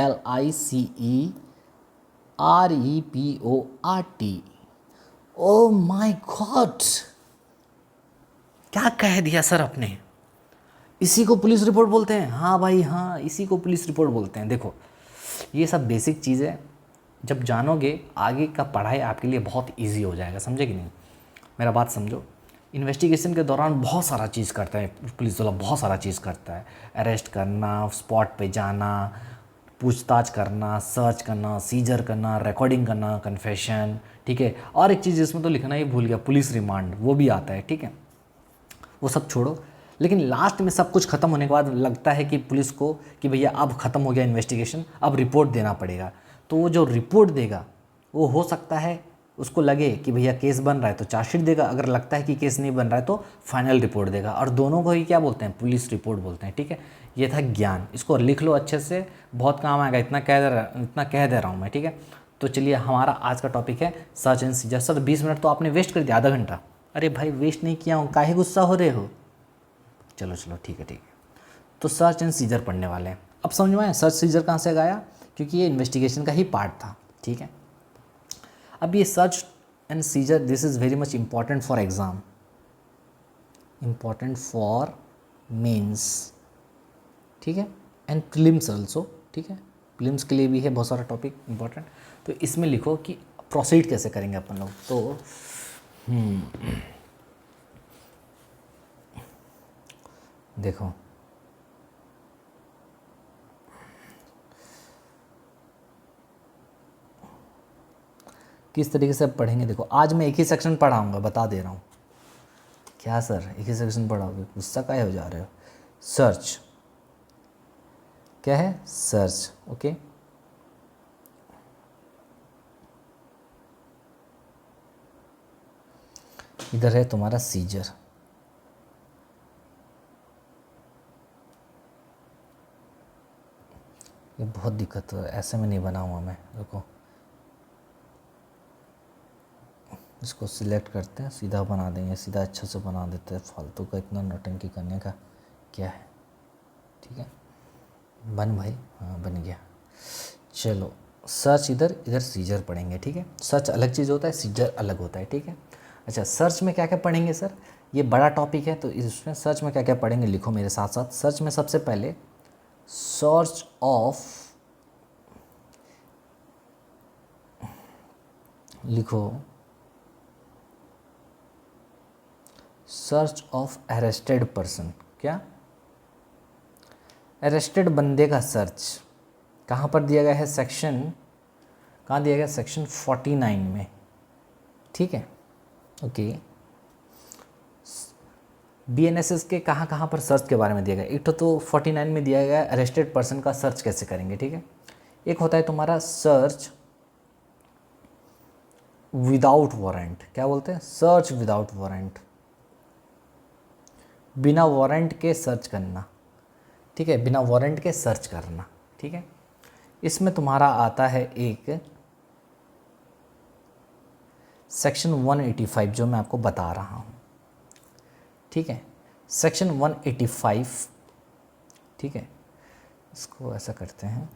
ओ माय गॉड, क्या कह दिया सर आपने, इसी को पुलिस रिपोर्ट बोलते हैं। हाँ भाई हाँ, इसी को पुलिस रिपोर्ट बोलते हैं। देखो ये सब बेसिक चीज़ें जब जानोगे आगे का पढ़ाई आपके लिए बहुत इजी हो जाएगा, समझे कि नहीं। मेरा बात समझो, इन्वेस्टिगेशन के दौरान बहुत सारा चीज़ करता है पुलिस वाला, बहुत सारा चीज़ करता है। अरेस्ट करना, स्पॉट पे जाना, पूछताछ करना, सर्च करना, सीजर करना, रिकॉर्डिंग करना, कन्फेशन। ठीक है, और एक चीज़ इसमें तो लिखना ही भूल गया, पुलिस रिमांड, वो भी आता है। ठीक है, वो सब छोड़ो, लेकिन लास्ट में सब कुछ ख़त्म होने के बाद लगता है कि पुलिस को कि भैया अब ख़त्म हो गया इन्वेस्टिगेशन, अब रिपोर्ट देना पड़ेगा। तो वो जो रिपोर्ट देगा वो हो सकता है उसको लगे कि भैया केस बन रहा है तो चार्जशीट देगा, अगर लगता है कि केस नहीं बन रहा है तो फाइनल रिपोर्ट देगा। और दोनों को ही क्या बोलते हैं, पुलिस रिपोर्ट बोलते हैं। ठीक है, ये था ज्ञान, इसको लिख लो अच्छे से, बहुत काम आएगा। इतना कह दे रहा हूँ मैं। ठीक है, तो चलिए हमारा आज का टॉपिक है search and scissor. Sir 20 minute तो आपने वेस्ट कर दिया, आधा घंटा। अरे भाई वेस्ट नहीं किया हूँ, काहे गुस्सा हो रहे हो। चलो ठीक है। तो सर्च एंड सीजर पढ़ने वाले हैं। अब समझ में आया सर्च सीजर कहाँ से आया, क्योंकि ये इन्वेस्टिगेशन का ही पार्ट था। ठीक है, अब ये search and seizure this is very much important for exam, important for mains. ठीक है, एंड प्रीलिम्स ऑल्सो। ठीक है, प्रीलिम्स के लिए भी है बहुत सारा टॉपिक इम्पॉर्टेंट। तो इसमें लिखो कि प्रोसीड कैसे करेंगे अपन लोग। तो देखो किस तरीके से पढ़ेंगे। देखो आज मैं एक ही सेक्शन पढ़ाऊँगा, बता दे रहा हूँ। क्या सर एक ही सेक्शन पढ़ाओगे, गुस्सा काहे हो जा रहे हो। सर्च क्या है, सर्च। ओके, इधर है तुम्हारा सीजर। ये बहुत दिक्कत है, ऐसे में नहीं बनाऊंगा मैं। देखो इसको सिलेक्ट करते हैं, सीधा बना देंगे, सीधा अच्छा से बना देते हैं, फालतू का इतना नौटंकी करने का क्या है। ठीक है, बन भाई, हाँ बन गया। चलो सर्च इधर सीजर पढ़ेंगे। ठीक है, सर्च अलग चीज़ होता है, सीजर अलग होता है। ठीक है, अच्छा सर्च में क्या क्या पढ़ेंगे सर, ये बड़ा टॉपिक है तो इसमें सर्च में क्या क्या पढ़ेंगे लिखो मेरे साथ साथ। सर्च में सबसे पहले सर्च ऑफ, लिखो सर्च ऑफ अरेस्टेड पर्सन। क्या, अरेस्टेड बंदे का सर्च कहाँ पर दिया गया है, सेक्शन कहाँ दिया गया, सेक्शन 49 में, ठीक है। ओके, बीएनएसएस के कहाँ कहाँ पर सर्च के बारे में दिया गया, एक तो 49 में दिया गया है अरेस्टेड पर्सन का सर्च कैसे करेंगे, ठीक है। एक होता है तुम्हारा सर्च विदाउट वारंट, क्या बोलते हैं, सर्च विदाउट वारंट, बिना वारंट के सर्च करना, ठीक है, बिना वारंट के सर्च करना, ठीक है। इसमें तुम्हारा आता है एक सेक्शन 185 जो मैं आपको बता रहा हूँ, ठीक है, सेक्शन 185, ठीक है, इसको ऐसा करते हैं,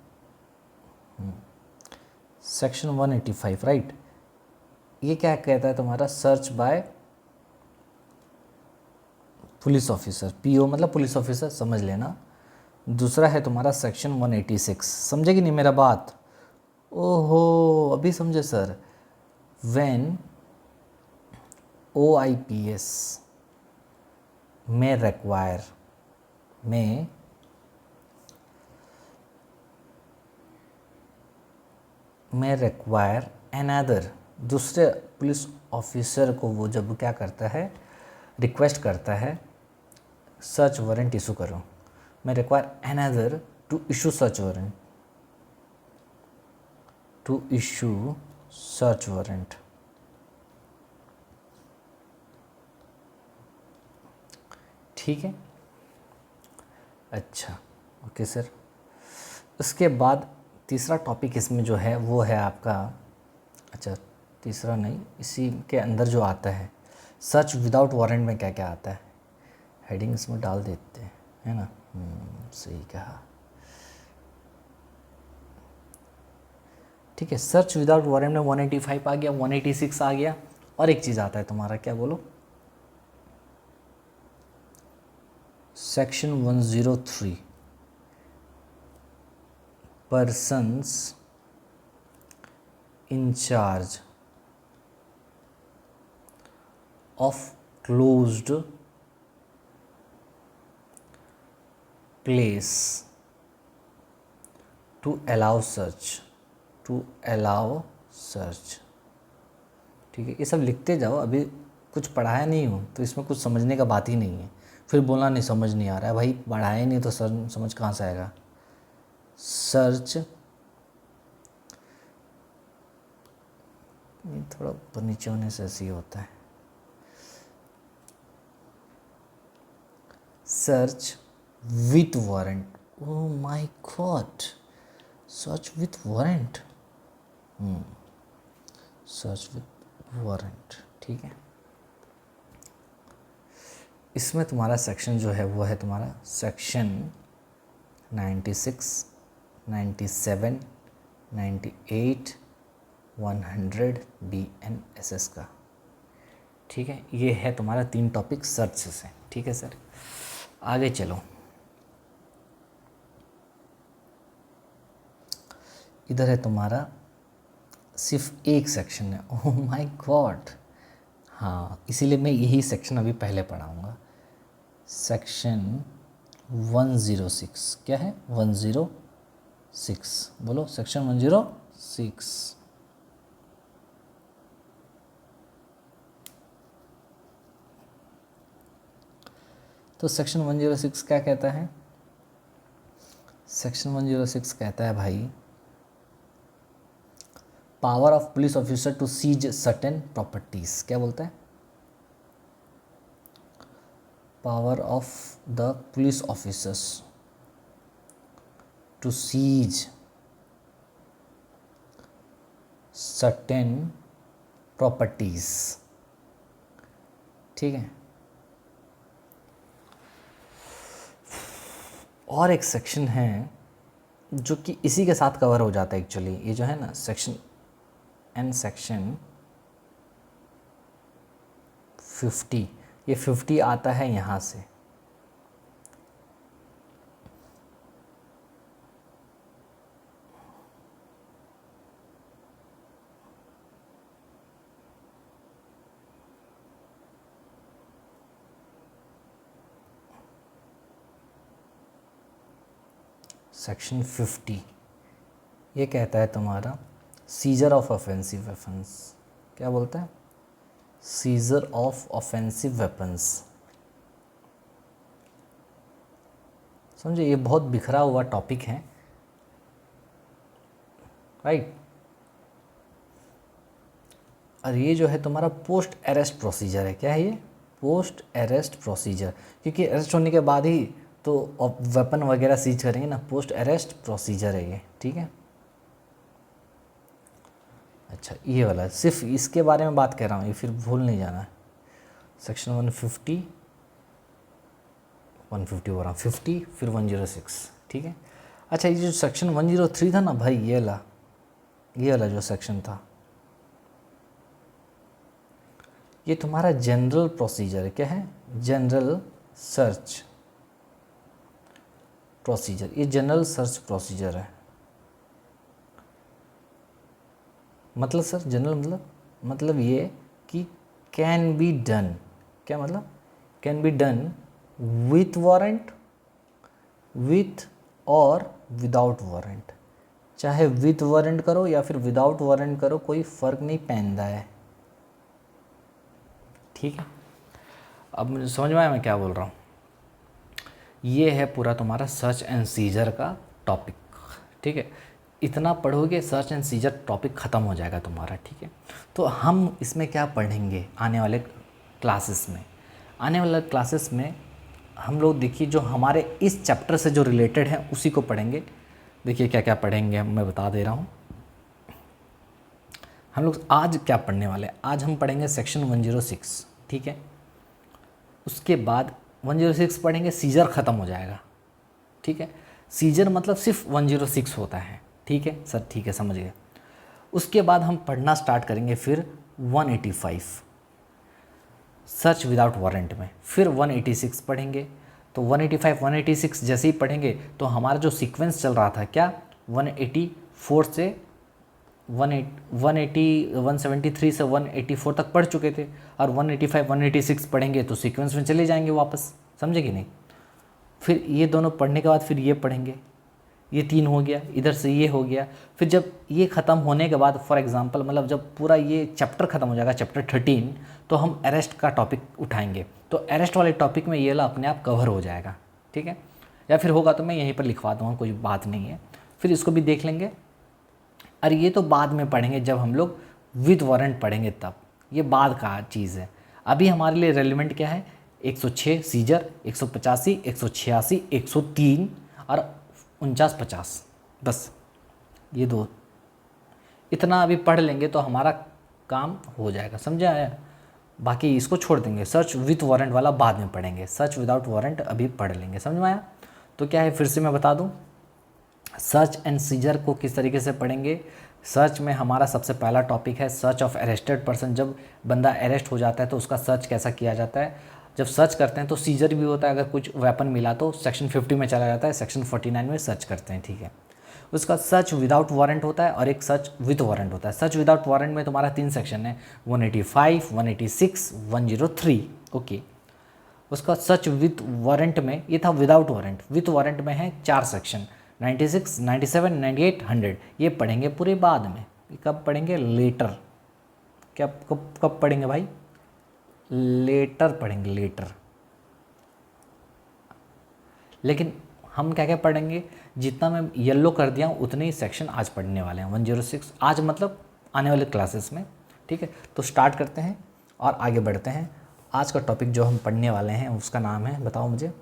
सेक्शन 185 राइट। ये क्या कहता है तुम्हारा, search by police officer, PO मतलब पुलिस ऑफिसर, समझ लेना। दूसरा है तुम्हारा सेक्शन 186, समझे कि नहीं मेरा बात, ओहो अभी समझे sir, when OIPS may require another, दूसरे पुलिस ऑफिसर को वो जब क्या करता है, रिक्वेस्ट करता है सर्च वारंट इशू करो, मैं require another to issue search warrant, to issue search warrant, ठीक है। अच्छा ओके सर, उसके बाद तीसरा टॉपिक इसमें जो है वो है आपका, अच्छा तीसरा नहीं, इसी के अंदर जो आता है सर्च विदाउट वारंट में क्या क्या आता है, हेडिंग इसमें डाल देते हैं, है ना, सही कहा, ठीक है। सर्च विदाउट वारंट में 185 आ गया, 186 आ गया, और एक चीज़ आता है तुम्हारा, क्या बोलो, section 103 persons in charge of closed place to allow search, ठीक है। ये सब लिखते जाओ, अभी कुछ पढ़ाया नहीं हो तो इसमें कुछ समझने का बात ही नहीं है, फिर बोलना नहीं समझ नहीं आ रहा है, भाई पढ़ाया नहीं तो सर समझ कहाँ से आएगा। सर्च, थोड़ा ऊपर नीचे होने से ऐसे ही होता है, search with warrant, O my God, search with warrant, search with warrant, ठीक है। इसमें तुम्हारा सेक्शन जो है वो है तुम्हारा सेक्शन 96, 97, 98, 100 BNSS का, ठीक है। ये है तुम्हारा 3 टॉपिक सर्च से, ठीक है सर। आगे चलो, इधर है तुम्हारा सिर्फ एक सेक्शन है, ओह माय गॉड, हाँ इसीलिए मैं यही सेक्शन अभी पहले पढ़ाऊँगा, सेक्शन 106, क्या है 106, बोलो सेक्शन 106, तो सेक्शन 106 क्या कहता है, सेक्शन 106 कहता है भाई, power of police officer to seize certain properties, क्या बोलता है, power of the police officers to seize certain properties, ठीक है। और एक सेक्शन है जो कि इसी के साथ कवर हो जाता है एक्चुअली, ये जो है ना सेक्शन एन, सेक्शन 50, ये 50 आता है यहाँ से, सेक्शन 50 ये कहता है तुम्हारा सीजर ऑफ ऑफेंसिव वेपन्स। क्या बोलता है? Scissor of offensive weapons. समझे, ये बहुत बिखरा हुआ टॉपिक है, राइट। और ये जो है तुम्हारा पोस्ट अरेस्ट प्रोसीजर है। क्या है ये? पोस्ट अरेस्ट प्रोसीजर, क्योंकि अरेस्ट होने के बाद ही तो वेपन वगैरह सीज करेंगे ना, पोस्ट अरेस्ट प्रोसीजर है ये, ठीक है। अच्छा, ये वाला सिर्फ इसके बारे में बात कर रहा हूँ, ये फिर भूल नहीं जाना है। सेक्शन 150 हो रहा, 50 फिर 106, ठीक है। अच्छा, ये जो सेक्शन 103 था ना भाई, ये वाला जो सेक्शन था, ये तुम्हारा जनरल प्रोसीजर है। क्या है? General search procedure. ये जनरल सर्च प्रोसीजर है। मतलब सर जनरल मतलब ये कि कैन बी डन। क्या मतलब? Can be done with warrant, with और विदाउट वारंट। चाहे विथ वारंट करो या फिर विदाउट वारंट करो, कोई फ़र्क नहीं पैंदा है, ठीक है। अब मुझे समझ में आया मैं क्या बोल रहा हूँ। ये है पूरा तुम्हारा सर्च एंड सीजर का टॉपिक, ठीक है। इतना पढ़ोगे सर्च एंड सीजर टॉपिक ख़त्म हो जाएगा तुम्हारा, ठीक है। तो हम इसमें क्या पढ़ेंगे आने वाले क्लासेस में? आने वाले क्लासेस में हम लोग देखिए जो हमारे इस चैप्टर से जो रिलेटेड है उसी को पढ़ेंगे। देखिए क्या क्या पढ़ेंगे मैं बता दे रहा हूँ। हम लोग आज क्या पढ़ने वाले हैं? आज हम पढ़ेंगे सेक्शन 106, ठीक है। उसके बाद 106 पढ़ेंगे, सीजर ख़त्म हो जाएगा, ठीक है। सीजर मतलब सिर्फ 106 होता है, ठीक है सर, ठीक है, समझ गए। उसके बाद हम पढ़ना स्टार्ट करेंगे फिर 185 सर्च विदाउट वारंट में, फिर 186 पढ़ेंगे। तो 185 186 जैसे ही पढ़ेंगे तो हमारा जो सीक्वेंस चल रहा था, क्या 184 से 173 से 184 तक पढ़ चुके थे, और 185 186 पढ़ेंगे तो सीक्वेंस में चले जाएंगे वापस, समझे कि नहीं। फिर ये दोनों पढ़ने के बाद फिर ये पढ़ेंगे, ये 3 हो गया, इधर से ये हो गया। फिर जब ये ख़त्म होने के बाद फॉर एग्जांपल मतलब जब पूरा ये चैप्टर ख़त्म हो जाएगा, चैप्टर 13, तो हम अरेस्ट का टॉपिक उठाएंगे। तो अरेस्ट वाले टॉपिक में ये वाला अपने आप कवर हो जाएगा, ठीक है। या फिर होगा तो मैं यहीं पर लिखवा दूँगा, कोई बात नहीं है। फिर इसको भी देख लेंगे। और ये तो बाद में पढ़ेंगे जब हम लोग विद वारंट पढ़ेंगे, तब ये बाद का चीज़ है। अभी हमारे लिए रेलिवेंट क्या है? 106 सीजर, 185 186 103 और 49 50, बस ये दो। इतना अभी पढ़ लेंगे तो हमारा काम हो जाएगा, समझा है। बाकी इसको छोड़ देंगे, सर्च विथ वारंट वाला बाद में पढ़ेंगे, सर्च विदाउट वारंट अभी पढ़ लेंगे, समझ में आया। तो क्या है, फिर से मैं बता दूं, सर्च एंड सीजर को किस तरीके से पढ़ेंगे। सर्च में हमारा सबसे पहला टॉपिक है सर्च ऑफ अरेस्टेड पर्सन। जब बंदा अरेस्ट हो जाता है तो उसका सर्च कैसा किया जाता है। जब सर्च करते हैं तो सीजर भी होता है, अगर कुछ वेपन मिला तो सेक्शन 50 में चला जाता है, सेक्शन 49 में सर्च करते हैं, ठीक है। उसका सर्च विदाउट वारंट होता है और एक सर्च विद वारंट होता है। सर्च विदाउट वारंट में तुम्हारा 3 सेक्शन है, 185 186 103, ओके। उसका सर्च विद वारंट में, ये था विदाउट वारंट, विद वारंट में है 4 सेक्शन, 96 97 98 100। ये पढ़ेंगे पूरे बाद में। कब पढ़ेंगे? लेटर। क्या कब पढ़ेंगे भाई? लेटर पढ़ेंगे, लेटर। लेकिन हम क्या क्या पढ़ेंगे, जितना मैं येलो कर दिया हूँ उतने ही सेक्शन आज पढ़ने वाले हैं 106, आज मतलब आने वाले क्लासेस में, ठीक है। तो स्टार्ट करते हैं और आगे बढ़ते हैं। आज का टॉपिक जो हम पढ़ने वाले हैं उसका नाम है, बताओ मुझे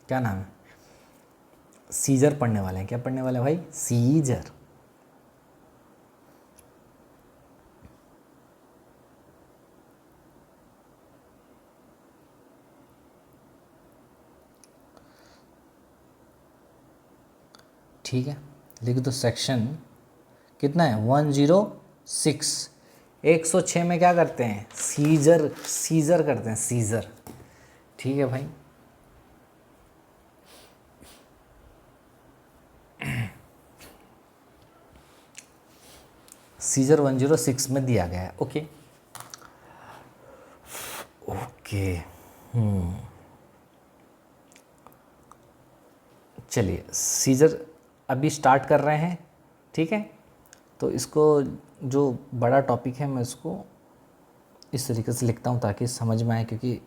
क्या नाम है? सीजर पढ़ने वाले हैं। क्या पढ़ने वाले हैं भाई? सीजर। ठीक है, लिख दो। सेक्शन कितना है? 106। 106 में क्या करते हैं? सीजर, सीजर करते हैं, सीजर, ठीक है भाई। सीजर 106 में दिया गया है, ओके ओके। चलिए सीजर अभी स्टार्ट कर रहे हैं, ठीक है। तो इसको जो बड़ा टॉपिक है मैं इसको इस तरीके से लिखता हूँ ताकि समझ में आए, क्योंकि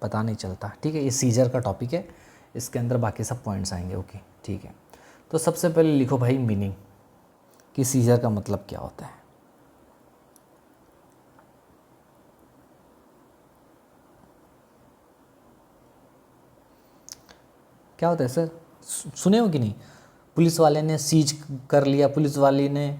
पता नहीं चलता, ठीक है। ये सीजर का टॉपिक है, इसके अंदर बाकी सब पॉइंट्स आएंगे, ओके ठीक है। तो सबसे पहले लिखो भाई मीनिंग कि सीजर का मतलब क्या होता है। क्या होता है सर, सुने हो कि नहीं? पुलिस वाले ने सीज कर लिया, पुलिस वाले ने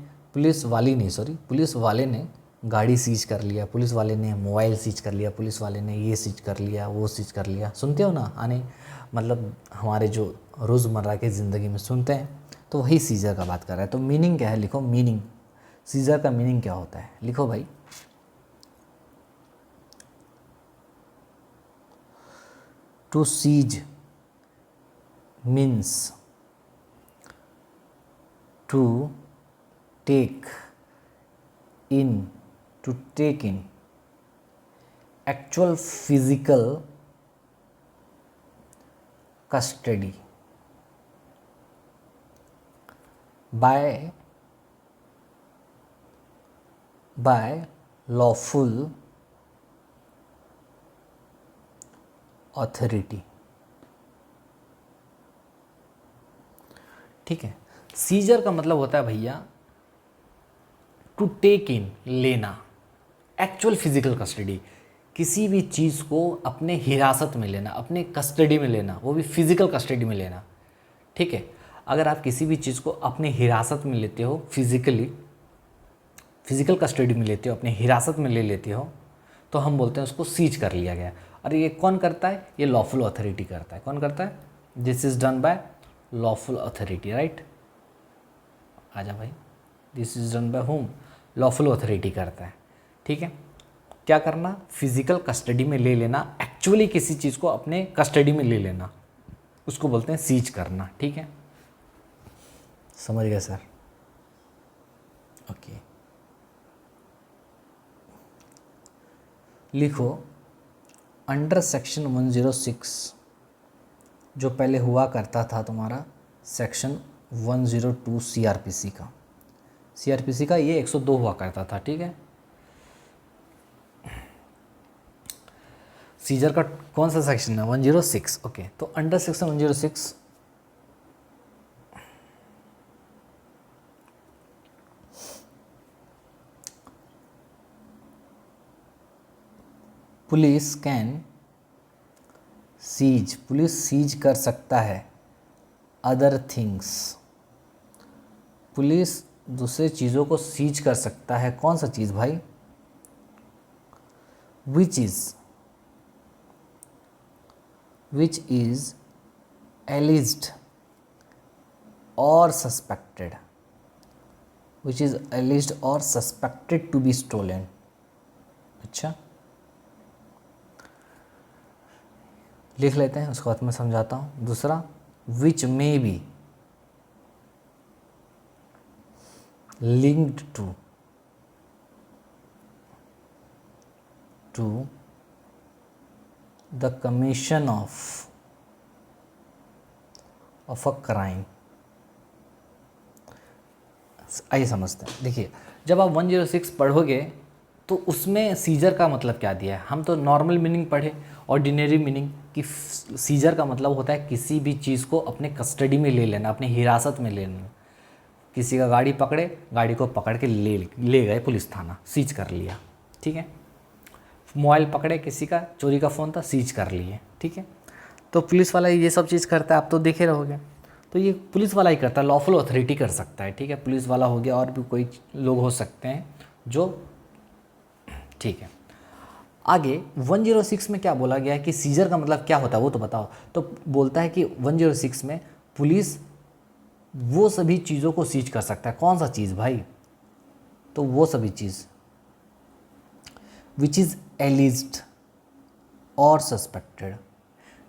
गाड़ी सीज कर लिया, पुलिस वाले ने मोबाइल सीज कर लिया, पुलिस वाले ने ये सीज कर लिया, वो सीज कर लिया, सुनते हो ना? आने मतलब हमारे जो रोज़मर्रा की ज़िंदगी में सुनते हैं, तो वही सीजर का बात कर रहा है। तो मीनिंग क्या है, लिखो मीनिंग, सीजर का मीनिंग क्या होता है, लिखो भाई। To seize means to take in actual physical custody by lawful authority, ठीक है। सीजर का मतलब होता है भैया टू टेक इन, लेना, एक्चुअल फिजिकल कस्टडी, किसी भी चीज़ को अपने हिरासत में लेना, अपने कस्टडी में लेना, वो भी फिजिकल कस्टडी में लेना, ठीक है। अगर आप किसी भी चीज़ को अपने हिरासत में लेते हो, फिजिकल कस्टडी में लेते हो, अपने हिरासत में ले लेते हो, तो हम बोलते हैं उसको सीज कर लिया गया। और ये कौन करता है? ये लॉफुल अथॉरिटी करता है। कौन करता है? This is done by lawful authority, right. आजा भाई, this is done by home, lawful authority करता है, ठीक है। क्या करना? फिजिकल कस्टडी में ले लेना, एक्चुअली किसी चीज़ को अपने कस्टडी में ले लेना, उसको बोलते हैं सीज करना, ठीक है। समझ गए सर? ओके, लिखो अंडर सेक्शन 106, जो पहले हुआ करता था तुम्हारा सेक्शन 102 सीआरपीसी का, ये 102 हुआ करता था, ठीक है। सीजर का कौन सा सेक्शन है? 106, ओके। तो अंडर सेक्शन 106 पुलिस सीज कर सकता है अदर थिंग्स, पुलिस दूसरे चीज़ों को सीज कर सकता है। कौन सा चीज़ भाई? विच इज़ एलिज्ड और सस्पेक्टेड टू बी स्टोलन। अच्छा, लिख लेते हैं, उसके बाद मैं समझाता हूँ। दूसरा, which may be linked to the commission of a crime। आइए समझते हैं। देखिए, जब आप 106 पढ़ोगे तो उसमें सीजर का मतलब क्या दिया है। हम तो नॉर्मल मीनिंग पढ़े, ऑर्डिनरी मीनिंग, कि सीजर का मतलब होता है किसी भी चीज़ को अपने कस्टडी में ले लेना, अपने हिरासत में ले लेना। किसी का गाड़ी पकड़े, गाड़ी को पकड़ के ले गए पुलिस थाना, सीज कर लिया, ठीक है। मोबाइल पकड़े, किसी का चोरी का फ़ोन था, सीज कर लिए, ठीक है। तो पुलिस वाला ये सब चीज़ करता है, आप तो देखे रहोगे। तो ये पुलिस वाला ही करता है, लॉफुल अथॉरिटी कर सकता है, ठीक है। पुलिस वाला हो गया, और भी कोई लोग हो सकते हैं जो, ठीक है। आगे 106 में क्या बोला गया है कि सीजर का मतलब क्या होता है वो तो बताओ। तो बोलता है कि 106 में पुलिस वो सभी चीज़ों को सीज कर सकता है। कौन सा चीज़ भाई? तो वो सभी चीज़ विच इज़ एलिज्ड और सस्पेक्टेड,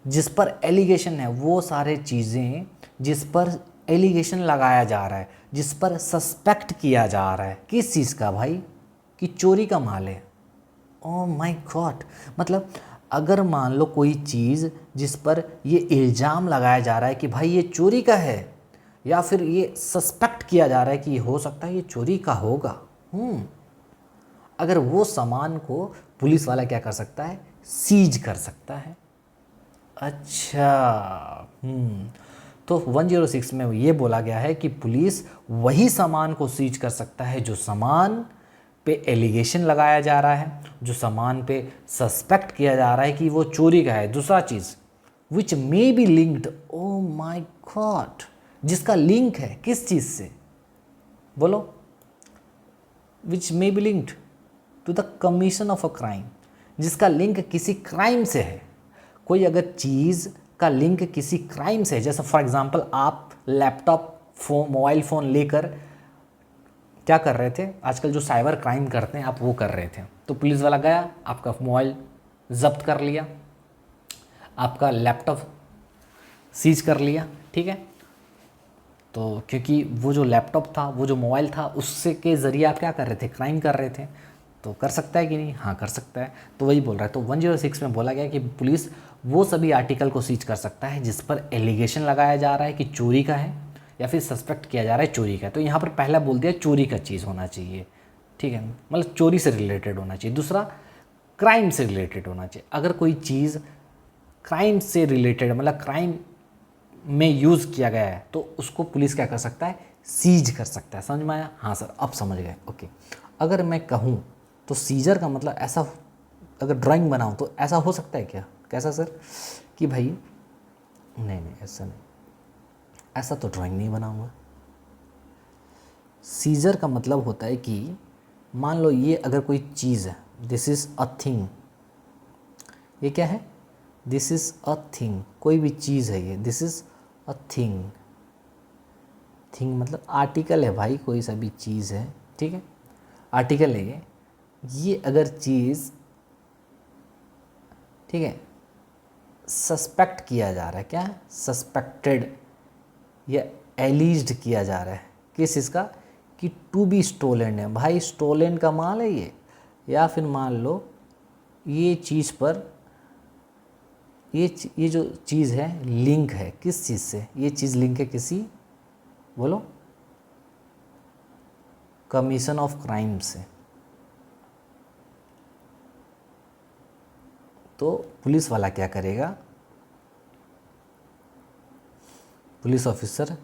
जिस पर एलिगेशन है, वो सारे चीज़ें जिस पर एलिगेशन लगाया जा रहा है, जिस पर सस्पेक्ट किया जा रहा है। किस चीज़ का भाई? कि चोरी का माल है। ओह माय गॉड, मतलब अगर मान लो कोई चीज़ जिस पर ये इल्ज़ाम लगाया जा रहा है कि भाई ये चोरी का है, या फिर ये सस्पेक्ट किया जा रहा है कि ये हो सकता है ये चोरी का होगा, अगर वो सामान को पुलिस वाला क्या कर सकता है, सीज कर सकता है। अच्छा, तो 106 में ये बोला गया है कि पुलिस वही सामान को सीज कर सकता है जो सामान पे एलिगेशन लगाया जा रहा है, जो सामान पे सस्पेक्ट किया जा रहा है कि वो चोरी का है। दूसरा चीज़, which may be linked, oh my god, जिसका लिंक है किस चीज़ से, बोलो, which may be linked to the commission of a crime, जिसका लिंक किसी क्राइम से है। कोई अगर चीज़ का लिंक किसी क्राइम से है, जैसे फॉर एग्जांपल आप लैपटॉप फोन मोबाइल फ़ोन लेकर क्या कर रहे थे, आजकल जो साइबर क्राइम करते हैं आप वो कर रहे थे, तो पुलिस वाला गया, आपका मोबाइल जब्त कर लिया, आपका लैपटॉप सीज कर लिया, ठीक है। तो क्योंकि वो जो लैपटॉप था, वो जो मोबाइल था, उससे के ज़रिए आप क्या कर रहे थे, क्राइम कर रहे थे, तो कर सकता है कि नहीं, हाँ कर सकता है। तो वही बोल रहा है। तो 106 में बोला गया कि पुलिस वो सभी आर्टिकल को सीज कर सकता है जिस पर एलिगेशन लगाया जा रहा है कि चोरी का है, या फिर सस्पेक्ट किया जा रहा है चोरी का है। तो यहाँ पर पहला बोल दिया चोरी का चीज़ होना चाहिए, ठीक है, मतलब चोरी से रिलेटेड होना चाहिए। दूसरा, क्राइम से रिलेटेड होना चाहिए। अगर कोई चीज़ क्राइम से रिलेटेड, मतलब क्राइम में यूज़ किया गया है, तो उसको पुलिस क्या कर सकता है, सीज कर सकता है। समझ में आया? हाँ सर, अब समझ गए, ओके। अगर मैं कहूँ तो सीजर का मतलब ऐसा, अगर ड्राइंग बनाऊँ तो ऐसा हो सकता है क्या, कैसा सर, कि भाई नहीं ऐसा नहीं, ऐसा तो ड्राइंग नहीं बनाऊँगा। सीजर का मतलब होता है कि मान लो ये अगर कोई चीज़ है, दिस इज़ अ थिंग, ये क्या है, दिस इज़ अ थिंग, कोई भी चीज़ है ये, this is a thing, thing मतलब आर्टिकल है भाई, कोई सा भी चीज़ है, ठीक है, आर्टिकल है ये अगर चीज़, ठीक है, सस्पेक्ट किया जा रहा है, क्या है, सस्पेक्टेड या एलिज्ड किया जा रहा है किस चीज़ का, कि टू बी स्टोलन है, भाई स्टोलन का माल है ये, या फिर मान लो ये चीज़ पर, ये जो चीज़ है लिंक है किस चीज़ से, ये चीज़ लिंक है किसी, बोलो, कमीशन ऑफ क्राइम से। तो पुलिस वाला क्या करेगा, पुलिस ऑफिसर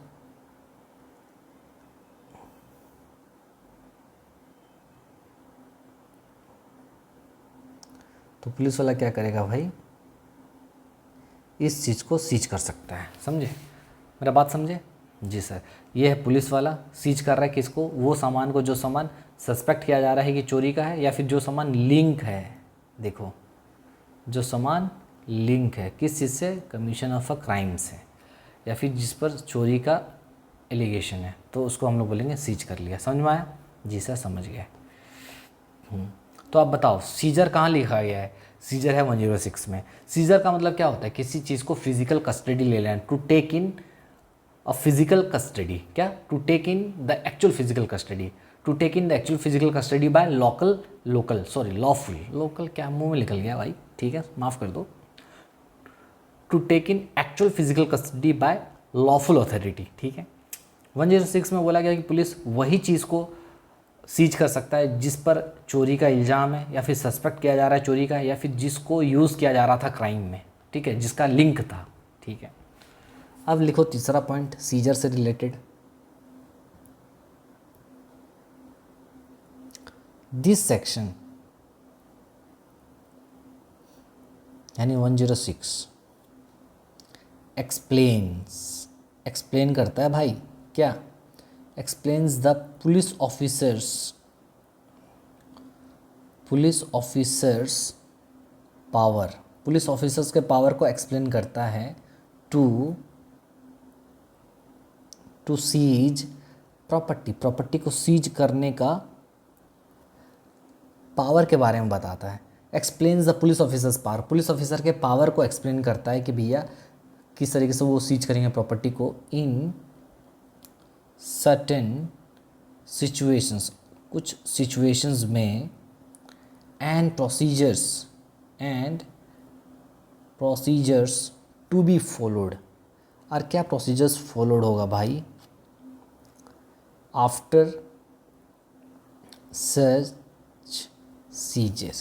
तो पुलिस वाला क्या करेगा भाई, इस चीज़ को सीज कर सकता है। समझे मेरा बात, समझे जी सर। ये है पुलिस वाला सीज कर रहा है किसको, वो सामान को, जो सामान सस्पेक्ट किया जा रहा है कि चोरी का है, या फिर जो सामान लिंक है, देखो जो सामान लिंक है किस चीज़ से, कमीशन ऑफ अ क्राइम से, या फिर जिस पर चोरी का एलिगेशन है, तो उसको हम लोग बोलेंगे सीज कर लिया। समझ में आया? जी सर समझ गया। तो आप बताओ सीजर कहाँ लिखा गया है, सीजर है 106 में। सीजर का मतलब क्या होता है, किसी चीज़ को फिजिकल कस्टडी ले लेना, to take in a physical custody, क्या, to take in the actual physical custody, to take in the actual physical custody by lawful, local क्या मुंह में निकल गया भाई, ठीक है माफ़ कर दो, to take in actual physical custody by lawful authority, ठीक है। 106 में बोला गया कि पुलिस वही चीज़ को सीज कर सकता है जिस पर चोरी का इल्ज़ाम है, या फिर सस्पेक्ट किया जा रहा है चोरी का, या फिर जिसको यूज़ किया जा रहा था क्राइम में, ठीक है, जिसका लिंक था, ठीक है। अब लिखो तीसरा पॉइंट सीजर से रिलेटेड, दिस सेक्शन यानी 106 एक्सप्लेन करता है भाई, क्या, एक्सप्लेन्स द पुलिस ऑफिसर्स के पावर को एक्सप्लेन करता है टू सीज प्रॉपर्टी को सीज करने का पावर के बारे में बताता है। Explains the police officers power, police officer के पावर को एक्सप्लेन करता है कि भैया किस तरीके से वो सीज करेंगे प्रॉपर्टी को, इन सर्टेन सिचुएशंस, कुछ सिचुएशंस में, and procedures to be followed. और क्या प्रोसीजर्स फॉलोड होगा भाई? After search seizure.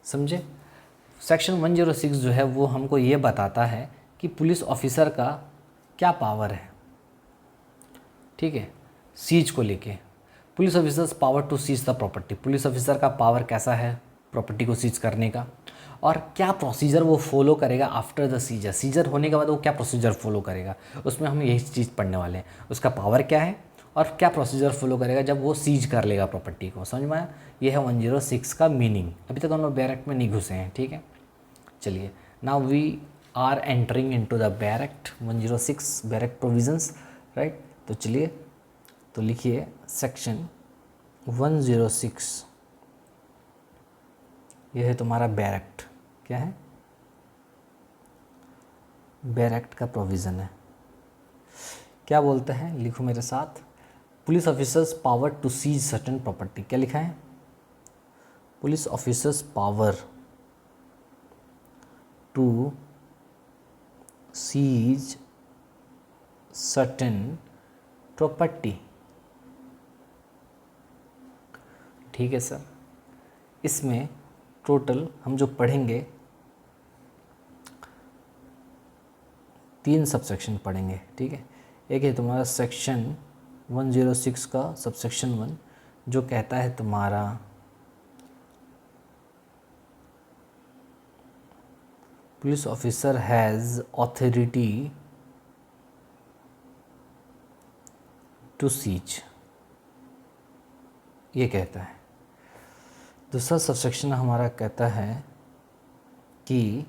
समझे? सेक्शन 106 जो है वो हमको ये बताता है कि पुलिस ऑफिसर का क्या पावर है, ठीक है, सीज को लेके। Police officers power to seize the property, police officer का पावर कैसा है प्रॉपर्टी को सीज करने का, और क्या प्रोसीजर वो फॉलो करेगा आफ्टर द सीजर। सीजर होने के बाद वो क्या प्रोसीजर फॉलो करेगा, उसमें हम यही चीज़ पढ़ने वाले हैं। उसका पावर क्या है और क्या प्रोसीजर फॉलो करेगा जब वो सीज कर लेगा प्रॉपर्टी को। समझ में आया? ये है 106 का मीनिंग। अभी तक हम लोग बैरक में नहीं घुसे हैं, ठीक है। चलिए, now we are entering into the barrack 106 barrack provisions, right. तो चलिए, तो लिखिए सेक्शन 106, यह है तुम्हारा बैरक। क्या है? बैरक का प्रोविज़न है। क्या बोलते हैं, लिखो मेरे साथ। Police officers power to seize certain property. क्या लिखा है? Police officers power to seize certain property. ठीक है सर। इसमें टोटल हम जो पढ़ेंगे 3 सबसेक्शन पढ़ेंगे, ठीक है। एक है तुम्हारा सेक्शन 106 का सबसेक्शन 1 जो कहता है तुम्हारा police officer has authority to seize, ये कहता है। दूसरा सबसेक्शन हमारा कहता है कि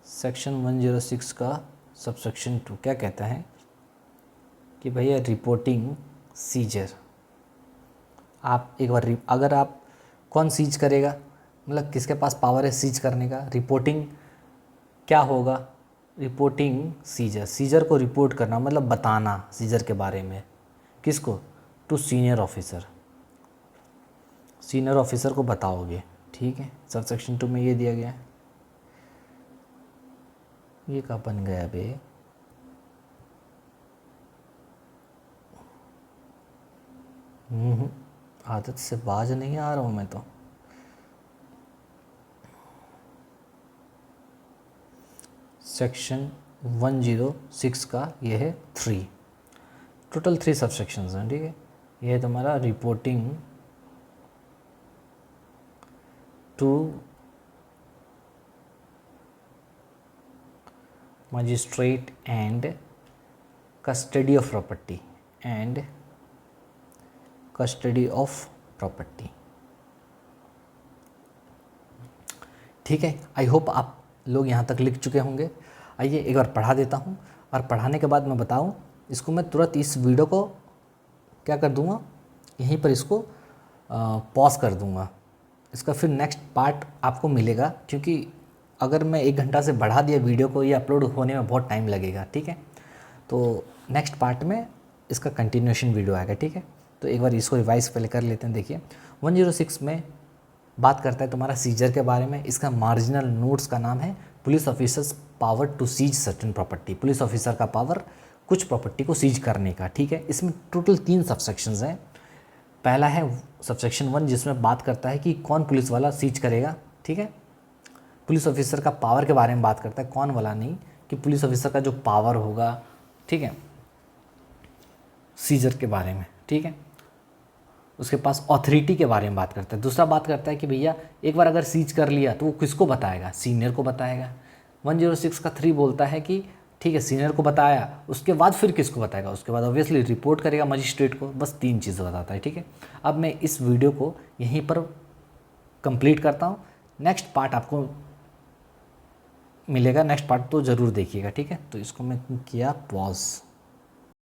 सेक्शन 106 का सबसेक्शन 2 क्या कहता है कि भैया रिपोर्टिंग सीजर। आप एक बार अगर आप कौन सीज करेगा, मतलब किसके पास पावर है सीज करने का, रिपोर्टिंग क्या होगा, रिपोर्टिंग सीजर। सीजर को रिपोर्ट करना मतलब बताना सीजर के बारे में, किसको? To senior officer, senior officer को बताओगे, ठीक है। सबसेक्शन 2 में ये दिया गया है। ये कहाँ बन गया बे? आदत से बाज नहीं आ रहा हूँ मैं तो। सेक्शन 106 का ये है 3, टोटल 3 सबसेक्शंस हैं, ठीक है। ये है तुम्हारा reporting to magistrate and custody of property and custody of property, ठीक है। आई होप आप लोग यहाँ तक लिख चुके होंगे। आइए एक बार पढ़ा देता हूँ और पढ़ाने के बाद मैं बताऊँ इसको, मैं तुरंत इस वीडियो को क्या कर दूँगा, यहीं पर इसको पॉज कर दूँगा। इसका फिर नेक्स्ट पार्ट आपको मिलेगा, क्योंकि अगर मैं 1 घंटा से बढ़ा दिया वीडियो को, ये अपलोड होने में बहुत टाइम लगेगा, ठीक है। तो नेक्स्ट पार्ट में इसका कंटिन्यूएशन वीडियो आएगा, ठीक है। तो एक बार इसको रिवाइज पहले कर लेते हैं। देखिए 106 में बात करता है तुम्हारा सीजर के बारे में। इसका मार्जिनल नोट्स का नाम है police officers power to seize certain property. Police officer का पावर कुछ प्रॉपर्टी को सीज करने का, ठीक है। इसमें टोटल 3 सबसेक्शंस हैं। पहला है सबसेक्शन 1 जिसमें बात करता है कि कौन पुलिस वाला सीज करेगा, ठीक है। पुलिस ऑफिसर का पावर के बारे में बात करता है, कौन वाला नहीं, कि पुलिस ऑफिसर का जो पावर होगा, ठीक है, सीजर के बारे में, ठीक है। उसके पास ऑथोरिटी के बारे में बात करता है। दूसरा बात करता है कि भैया एक बार अगर सीज कर लिया तो वो किसको बताएगा, सीनियर को बताएगा। 106 का 3 बोलता है कि ठीक है सीनियर को बताया, उसके बाद फिर किसको बताएगा, उसके बाद ऑब्वियसली रिपोर्ट करेगा मजिस्ट्रेट को। बस 3 चीज़ें बताता है, ठीक है। अब मैं इस वीडियो को यहीं पर कंप्लीट करता हूँ। नेक्स्ट पार्ट आपको मिलेगा, नेक्स्ट पार्ट तो ज़रूर देखिएगा, ठीक है। तो इसको मैं किया पॉज।